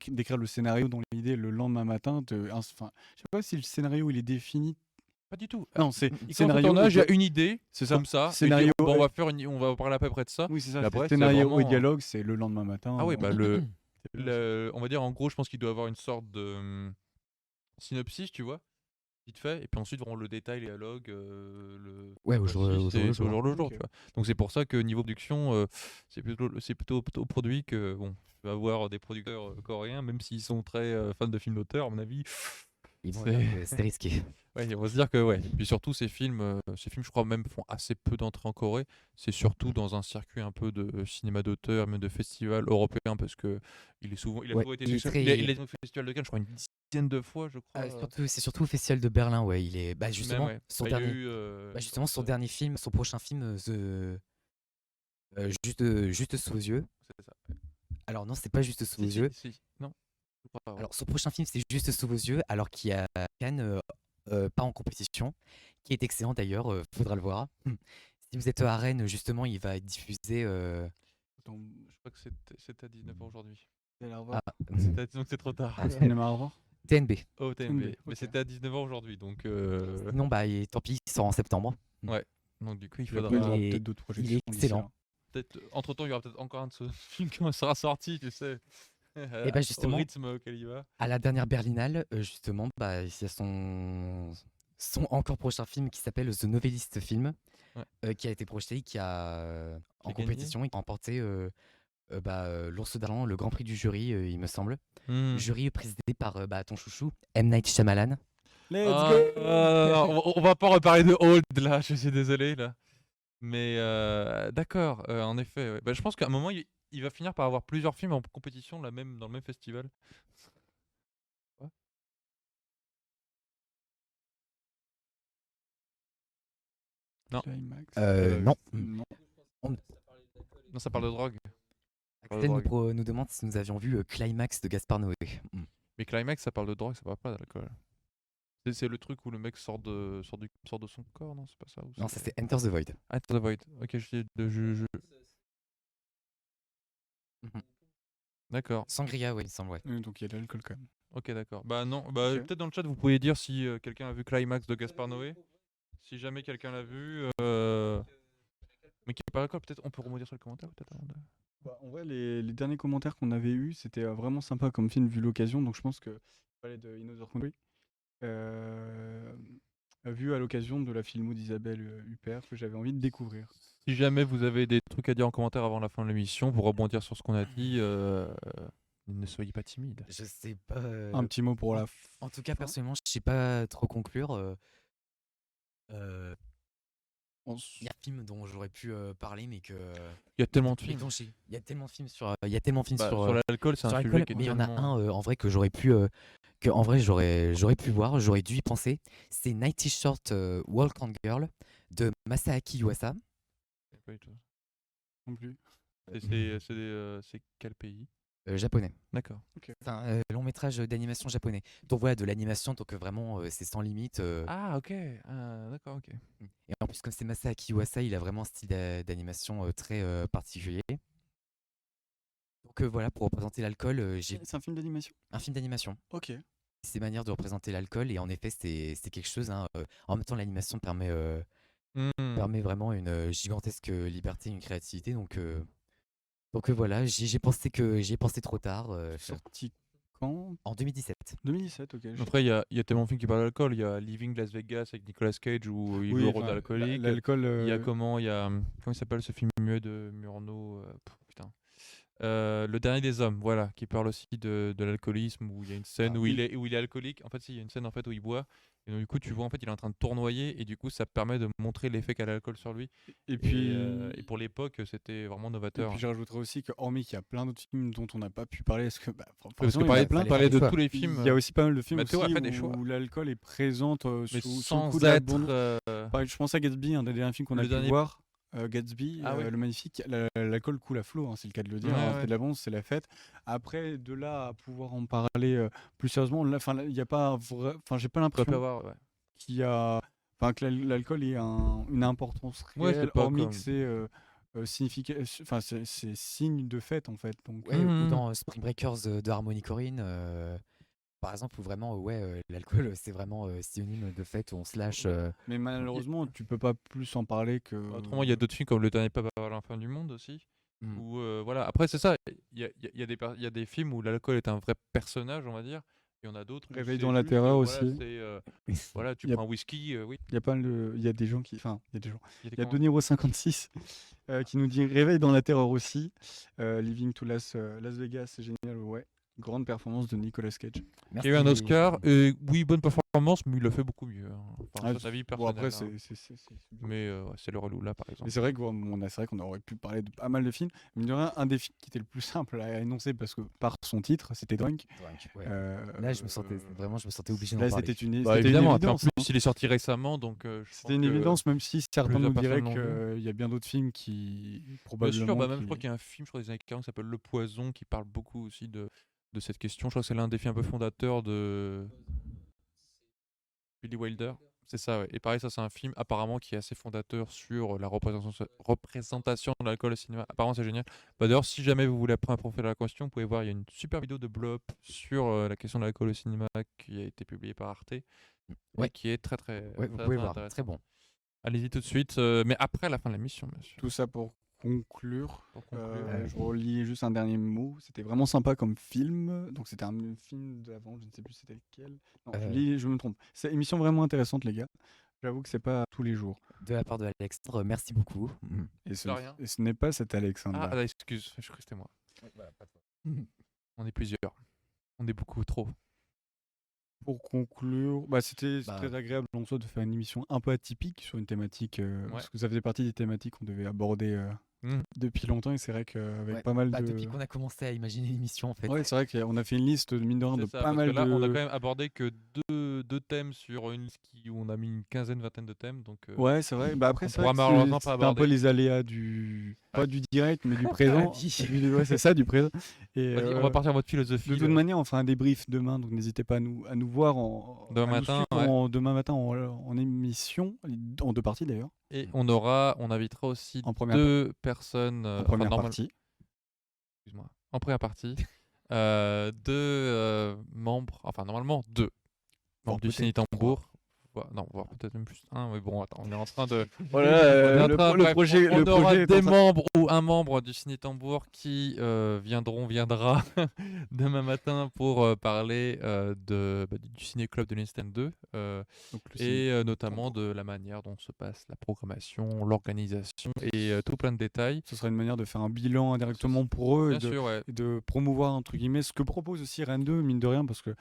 d'écrire le scénario dans l'idée le lendemain matin. Enfin, je sais pas si le scénario il est défini. Pas du tout. Non, c'est Il commence au scénario. tournage, il y a une idée, C'est ça. comme ça. Il dit, Scénario. bon, on va parler à peu près de ça. Oui, c'est Et ça. après, C'est c'est scénario vraiment. et dialogue, c'est le lendemain matin. Ah oui, bah c'est on va dire en gros, je pense qu'il doit avoir une sorte de synopsis, tu vois, vite fait, et puis ensuite vraiment le détail, les dialogues, Ouais, la au jour suite, le c'est au jour. jour le jour, Ok. tu vois. Donc c'est pour ça que niveau production, plutôt produit que bon, tu vas avoir des producteurs coréens, même s'ils sont très fans de films d'auteur, à mon avis. Ils vont C'est- dire que c'était risqué. Ouais, on va se dire que ouais. Et puis surtout ces films, je crois même font assez peu d'entrées en Corée. C'est surtout dans un circuit un peu de cinéma d'auteur, même de festival européen, parce que il a souvent été il est sélectionné. très- Il est au festival de Cannes, je crois une dizaine de fois, je crois. c'est surtout au Festival de Berlin, ouais. Il est, bah, Même, justement, ouais. son Bah, il y a dernier, eu, bah, une justement, son sorte de- dernier film, son prochain film, juste sous vos yeux. C'est ça. Alors non, c'est pas juste sous vos Si, yeux. non, je crois pas. Ouais. Alors son prochain film, c'est juste sous vos yeux, alors qu'il y a Cannes, pas en compétition, qui est excellent d'ailleurs. Faudra le voir. Si vous êtes à Rennes, justement, il va être diffusé. Attends, Je crois que c'est à 19h aujourd'hui. vous allez revoir. Ah, Donc c'est trop tard. Ah, Cinéma à revoir. TNB. Oh, TMB. TMB, Mais ok. c'était à 19h aujourd'hui, donc Non, bah, tant pis, il sort en septembre. donc du coup il Puis après, faudra. il y aura Il est- peut-être d'autres il est projections d'ici excellent. là. Peut-être, entre-temps, il y aura peut-être encore un de ce film qui sera sorti, tu sais. Et bah, Au justement, rythme auquel il va. à la dernière Berlinale, justement, bah, il y a son encore prochain film qui s'appelle The Novelist Film, Ouais. qui a été projeté, qui a en Qui a gagné. compétition, il a remporté l'Ours d'Argent, le Grand Prix du jury, il me semble. Hmm. Jury présidé par ton chouchou, M. Night Shyamalan. Let's Ah, go. on va pas reparler de Old là, je suis désolé là. Mais d'accord, en effet. Ouais. Bah, je pense qu'à un moment, il va finir par avoir plusieurs films en compétition dans le même festival. Ouais. Non. Climax. Non. Non. Non, ça parle de drogue. Axel nous demande si nous avions vu Climax de Gaspard Noé. Mais Climax, ça parle de drogue, ça parle pas d'alcool. C'est le truc où le mec sort de son corps, non? C'est pas ça? Ou Non, ça c'est Enter the Void. Ah, Enter the Void. Ok, Mhm. D'accord. Sangria, oui, il me semble, ouais. Donc il y a de l'alcool quand même. Ok, d'accord. Bah non, bah Ok. peut-être dans le chat vous pouvez dire si quelqu'un a vu Climax de Gaspard Noé. Si jamais quelqu'un l'a vu, mais qui est pas d'accord, peut-être on peut rebondir sur le commentaire peut-être avant de... Bah, en vrai, les derniers commentaires qu'on avait eus, c'était vraiment sympa comme film vu l'occasion. Donc je pense que parlait de In Other Country, euh, vu à l'occasion de la filmo d'Isabelle Huppert que j'avais envie de découvrir. Si jamais vous avez des trucs à dire en commentaire avant la fin de l'émission pour rebondir sur ce qu'on a dit, ne soyez pas timide. Je sais pas. Un petit mot pour en, la en tout cas, fin. personnellement, je sais pas trop conclure. On Il y a un film dont j'aurais pu parler, mais que. Il y a tellement de mais films. dont il y a tellement de films sur. Il y a tellement de films Bah, sur. sur l'alcool, c'est Sur un l'alcool, sujet qui est mais il y en a tellement... un en vrai que j'aurais pu. Que en vrai, j'aurais pu voir, j'aurais dû y penser. C'est Nighty Short Walk on Girl de Masaaki Yuasa, Pas du tout. non plus. C'est quel pays? japonais. D'accord. C'est un long métrage d'animation japonais. Donc voilà, de l'animation, donc vraiment, c'est sans limite. Ah, ok. D'accord, ok. Et en plus, comme c'est Masaaki Yuasa, il a vraiment un style d'animation très particulier. Donc voilà, pour représenter l'alcool, j'ai C'est un film d'animation. un film d'animation. Ok. C'est manière de représenter l'alcool et en effet, c'est quelque chose. Hein, en même temps, l'animation permet vraiment une gigantesque liberté, une créativité. Donc voilà, j'y ai pensé trop tard. Sorti quand? En 2017. 2017, ok. Après, il y a tellement de films qui parlent d'alcool. Il y a Living Las Vegas avec Nicolas Cage où il joue le rôle enfin, d'alcoolique. l'alcool. Il y a comment il s'appelle ce film muet de Murnau putain. Le dernier des hommes, voilà, qui parle aussi de l'alcoolisme où il y a une scène Ah, où oui. où il est alcoolique. En fait, il y a une scène en fait où il boit et donc, du coup tu vois en fait il est en train de tournoyer et du coup ça permet de montrer l'effet qu'a l'alcool sur lui. Et puis, Et pour l'époque c'était vraiment et novateur. puis je rajouterais aussi que hormis qu'il y a plein d'autres films dont on n'a pas pu parler, parce que Parce que forcément, il y en a plein. fallait parler faire des de choix. tous les Il films, y a aussi pas mal de films Mathéo a aussi fait des choix. où l'alcool est présente mais sous le sans coup de la être Je pense à Gatsby, un des derniers films qu'on a le pu dernier. voir. Gatsby, Ah oui. le magnifique, l'alcool coule à flot, hein, c'est le cas de le dire. Ouais, Hein, ouais. c'est de la bonne, c'est la fête. Après, de là à pouvoir en parler plus sérieusement, il y a pas j'ai pas On peut l'impression avoir, ouais. qu'il y a, que l'alcool ait une importance Ouais, réelle, c'est pas hormis comme. que c'est c'est signe de fête en fait. Donc, Ouais, ou Mhm. dans Spring Breakers de Harmony Korine, par exemple, où vraiment, l'alcool, c'est vraiment synonyme de fête où on se lâche. mais malheureusement, tu peux pas plus en parler que. Autrement, il y a d'autres films comme Le Dernier Papa à la fin du monde aussi. Mm. Où, voilà. Après, c'est ça. Il y a des films où l'alcool est un vrai personnage, on va dire. Il y en a d'autres où Réveil c'est dans la juste, terreur voilà, aussi. voilà, tu Il y a- prends un whisky, oui. Il y a des gens qui. Enfin, il y a des gens. Il y a des Il y a comment- Deniro 56 qui nous dit Réveil dans la terreur aussi. Living to Las Vegas, c'est génial. Ouais. Grande performance de Nicolas Cage. Il y a eu un Merci. Oscar. Et oui, bonne performance, mais il le fait beaucoup mieux. Hein. Enfin, Ah, sur sa vie bon, personnelle. après, hein. c'est Mais ouais, c'est le relou là, par exemple. Mais c'est vrai qu'on aurait pu parler de pas mal de films. Mais il y en a un des films qui était le plus simple à énoncer parce que par son titre, c'était Drunk. Ouais. Euh, Là, je me sentais obligé d'en Là, parler. c'était une Bah, c'était une évidemment, après, en évidence. plus, il est sorti récemment, donc je C'était pense une que- évidence, même si certains plusieurs nous diraient personnes l'ont vu. qu'il y a bien d'autres films qui Bien probablement. sûr, bah même je crois qu'il y a un film, je crois des années 40 qui s'appelle Le Poison, qui parle beaucoup aussi de cette question. Je crois que c'est l'un des films un peu fondateurs de Billy Wilder. C'est ça, ouais. Et pareil, ça c'est un film apparemment qui est assez fondateur sur la représentation de l'alcool au cinéma. Apparemment c'est génial. Bah, d'ailleurs, si jamais vous voulez approfondir la question, vous pouvez voir, il y a une super vidéo de Blop sur la question de l'alcool au cinéma qui a été publiée par Arte. Et Ouais. qui est très très, Ouais, vous très, pouvez très voir, intéressant. très bon. Allez-y tout de suite, mais après la fin de la mission, bien sûr. Tout ça pour conclure. Pour conclure. Je relis juste un dernier mot. C'était vraiment sympa comme film. Donc c'était un film d'avant, je ne sais plus c'était lequel. Non, je me trompe. C'est une émission vraiment intéressante, les gars. J'avoue que c'est pas tous les jours. De la part de Alexandre, merci beaucoup. Et ce, De rien. et ce n'est pas cet Alexandre. Ah, excuse, je crois que c'était moi. On est plusieurs. On est beaucoup trop. Pour conclure, c'était très agréable en soi de faire une émission un peu atypique sur une thématique, parce que ça faisait partie des thématiques qu'on devait aborder depuis longtemps, et c'est vrai qu'avec pas mal de... Depuis qu'on a commencé à imaginer l'émission, en fait. Ouais, c'est vrai qu'on a fait une liste, mine de rien, de C'est ça, pas parce mal que là, de... on a quand même abordé que deux thèmes sur une liste où on a mis une vingtaine de thèmes. Donc, Ouais, c'est vrai. Après, on c'est pourra vrai que malheureusement pas c'est un peu aborder. les aléas du... Pas du direct, mais du présent. Ouais, c'est ça, du présent. Et, Vas-y, on va partir en mode philosophie. de toute manière, on fera un débrief demain, donc n'hésitez pas à nous voir Demain à nous matin, suivre demain matin en émission, en 2 parties d'ailleurs. Et on invitera aussi En première deux personnes. En enfin, première normal- partie. Excuse-moi. En première partie. deux membres, enfin normalement deux Voire membres du peut-être Ciné Tambour. Non, voire peut-être même plus un, mais bon, attends, on est en train de. Voilà, On est en train- le bref, projet, on le aura projet est des en train- membres ou un membre du Ciné Tambour qui viendra demain matin pour parler du Ciné Club de l'Instant 2 Donc, le ciné. et notamment de la manière dont se passe la programmation, l'organisation et tout plein de détails. Ce sera une manière de faire un bilan indirectement pour eux Bien sûr, ouais. et de promouvoir entre guillemets ce que propose aussi Rennes 2, mine de rien, parce que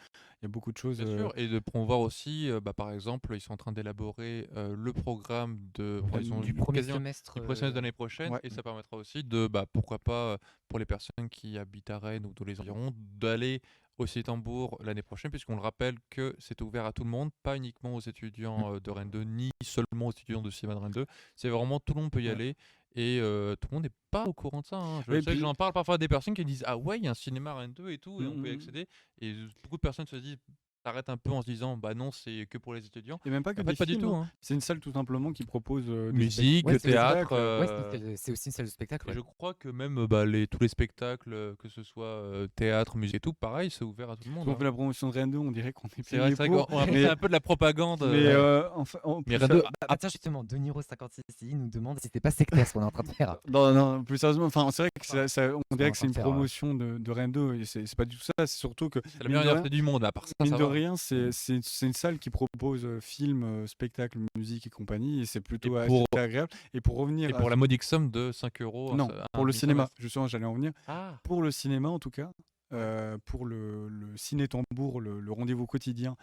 il y a beaucoup de choses. Bien sûr, et de promouvoir aussi, par exemple, ils sont en train d'élaborer le programme ils ont Du eu premier quasiment- semestre. du premier semestre de l'année prochaine, ouais. et ça permettra aussi de, pourquoi pas, pour les personnes qui habitent à Rennes ou dans les environs, d'aller au Ciné Tambour l'année prochaine, puisqu'on le rappelle que c'est ouvert à tout le monde, pas uniquement aux étudiants de Rennes 2, ni seulement aux étudiants de cinéma de Rennes 2. C'est vraiment tout le monde peut y Ouais. aller. Et tout le monde n'est pas au courant de ça. Hein. Je Oui, sais que puis- j'en parle parfois à des personnes qui disent ah ouais, il y a un cinéma Rennes 2 et tout, et on peut y Mhm. accéder. Et beaucoup de personnes se disent s'arrêtent un peu en se disant bah non, c'est que pour les étudiants. Et même pas que En des fait, pas du films, tout. hein. Hein. C'est une salle tout simplement qui propose des Musique, Ouais, c'est des théâtre. spectacles, c'est aussi une salle de spectacle. Et Ouais. je crois que même tous les spectacles, que ce soit théâtre, musique et tout, pareil, c'est ouvert à tout le monde. Si on hein. fait la promotion de Rennes 2, on dirait qu'on est C'est vrai, payé c'est vrai pour. qu'on a mais fait un peu de la propagande. mais, enfin, en Mais plus, Rennes 2, Tiens, justement, De Niro 56 ici nous demande si c'était pas sectaire ce qu'on est en train de faire. non, plus sérieusement, enfin, c'est vrai que on dirait que c'est une faire, promotion de Rennes 2 et c'est pas du tout ça. C'est surtout que c'est la mine meilleure de université rien- du monde. À part ça, mine ça de va. rien, c'est une salle qui propose films, spectacles, musique et compagnie, et c'est plutôt Et assez pour- agréable. Et pour revenir, Et pour la modique somme de 5 euros. non, un pour le cinéma, demi-semestre. justement, j'allais en venir. Ah, Pour le cinéma, en tout cas, pour le Ciné Tambour, le rendez-vous quotidien,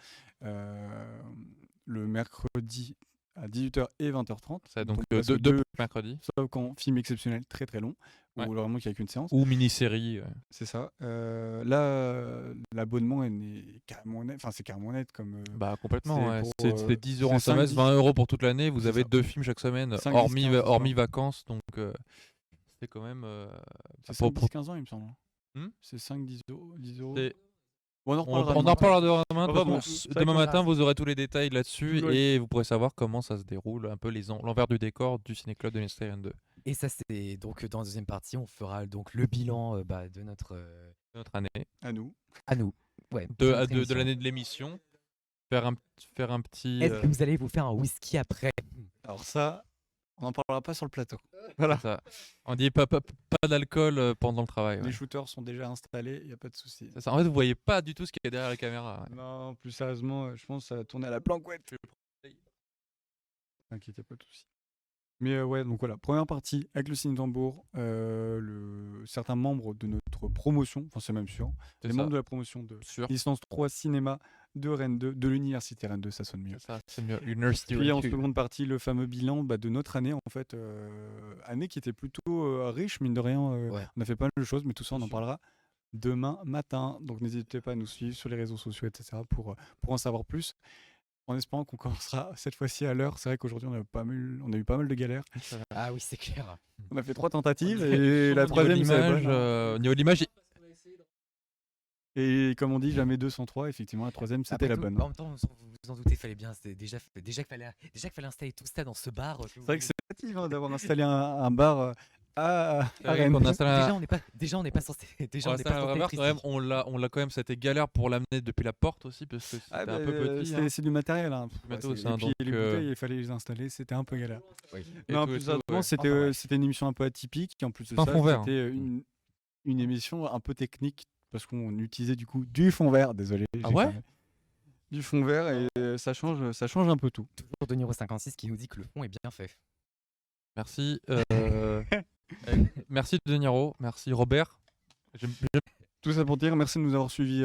le mercredi à 18h et 20h30. ça donc presque deux mercredis. sauf quand film exceptionnel très très long, Ouais. ou vraiment qu'il n'y a qu'une séance. Ou mini-série. C'est ça. Là, l'abonnement est carrément net. Enfin, c'est carrément net comme. Bah complètement. c'est Ouais. pour, C'est 10 euros c'est en 5, semestre, 10. 20 euros pour toute l'année. Vous C'est avez ça. 2 films chaque semaine, 5, 10, hormis 15, c'est hormis ça. vacances. Donc c'est quand même. C'est pour- 5, 10, 15 ans, il me semble. Hmm C'est 5, 10 euros. 10 euros. c'est- Bon, on en On reparlera en demain. reparlera demain. De toute Enfin, façon, bon, demain qu'on matin, verra. vous aurez tous les détails là-dessus Ouais. et vous pourrez savoir comment ça se déroule, un peu l'envers du décor du Ciné Club de l'Instagram 2. Et ça, c'est donc dans la deuxième partie, on fera donc le bilan de notre. Notre année, À nous. À nous. Ouais, de notre émission. l'année de l'émission. Faire un petit. Est-ce que vous allez vous faire un whisky après? Alors, ça, on n'en parlera pas sur le plateau. c'est ça. On dit pas d'alcool pendant le travail. Les ouais. shooters sont déjà installés, il n'y a pas de souci. C'est ça. En fait, vous voyez pas du tout ce qu'il y a derrière la caméra. ouais. Non, plus sérieusement, je pense que ça va tourner à la planquette. T'inquiète, pas de souci. Mais ouais, donc voilà, première partie avec le Ciné Tambour, certains membres de notre promotion, enfin c'est même sûr, C'est les ça. membres de la promotion de Sûr. licence 3 cinéma de Rennes 2, de l'université Rennes 2, ça sonne mieux. C'est ça. C'est mieux. University Puis en Review. seconde partie, le fameux bilan de notre année, en fait, année qui était plutôt riche, mine de rien. Ouais. On a fait pas mal de choses, mais tout ça, on en sûr. parlera demain matin. Donc n'hésitez pas à nous suivre sur les réseaux sociaux, etc., pour en savoir plus. En espérant qu'on commencera cette fois-ci à l'heure. C'est vrai qu'aujourd'hui, on a eu pas mal de galères. Ah oui, c'est clair. On a fait 3 tentatives Au et la troisième, c'est la bonne, hein. au niveau de l'image, Et comme on dit, jamais 2 sans 3. Effectivement, la troisième, c'était Après la tout, bonne. En même temps, vous vous en doutez, fallait bien. C'était déjà qu'il fallait installer tout ça dans ce bar. C'est vrai que c'est relatif d'avoir installé un bar à c'est vrai Rennes. qu'on a installé un- Déjà, on n'est pas censé. Déjà, on on a n'est installé pas un vrai censé bar, être quand même, ici. on l'a quand même, c'était galère pour l'amener depuis la porte aussi parce que c'était Ah, un peu petit. hein. c'est du matériel. Hein. matos, Et hein, puis donc, les bouteilles, il fallait les installer. C'était un peu galère. Et Non, tout et plus tout, sérieusement, ouais. c'était Enfin, ouais. c'était une émission un peu atypique. Et en plus de C'est un ça, fond vert, c'était une émission un peu technique parce qu'on utilisait du coup du fond vert. Désolé. Ah j'ai ouais cramé. Du fond vert et ça change un peu tout. Toujours De Niro 56 qui nous dit que le fond est bien fait. Merci. Merci De Niro, merci Robert. J'aime- Tout ça pour dire merci de nous avoir suivis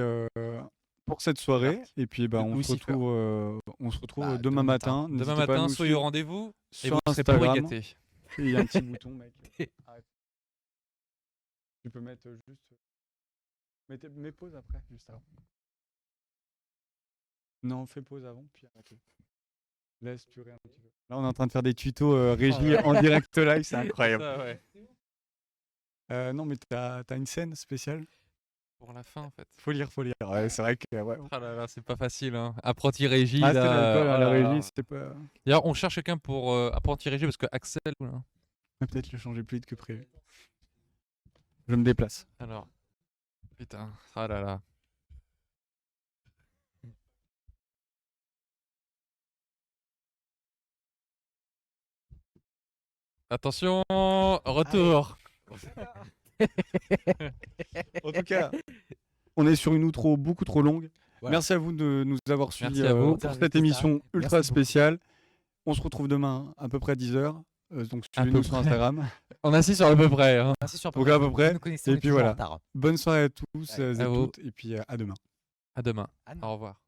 pour cette soirée. Et puis Le on se Lucifer. retrouve Bah, demain demain matin. Demain N'hésitez pas à matin, nous soyez au suivre rendez-vous et sur vous serez pourri Instagram. gâtés. Il y a un petit bouton, mec. Arrête. Tu peux mettre juste. Mets pause après, juste avant. Non, fais pause avant, puis arrête. Laisse durer un petit peu. Là, on est en train de faire des tutos régie en direct live, c'est incroyable. Ça, ouais. Non, mais t'as une scène spéciale. Pour la fin en fait. Faut lire. Ouais, c'est vrai que. Ouais. Ah là là, c'est pas facile. Hein. Apprenti régie. Ah, c'était là, l'alcool à oh la là là. régie, c'était pas. D'ailleurs, on cherche quelqu'un pour apprenti régie parce que Axel. Là. On va peut-être le changer plus vite que prévu. Je me déplace. Alors, putain. Ah là là. Attention, retour. En tout cas, on est sur une outro beaucoup trop longue. Voilà. Merci à vous de nous avoir suivis Merci à vous. pour Merci cette beaucoup. émission ultra Merci beaucoup. spéciale. On se retrouve demain à peu près 10h. Donc À suivez-nous peu sur près. Instagram. On insiste sur à peu près. Hein. Merci sur Donc à peu près. Vous nous connaissez, on Et est puis toujours en voilà. retard. Bonne soirée à tous Ouais. et À vous. toutes. Et puis à demain. À demain. À demain. Au revoir.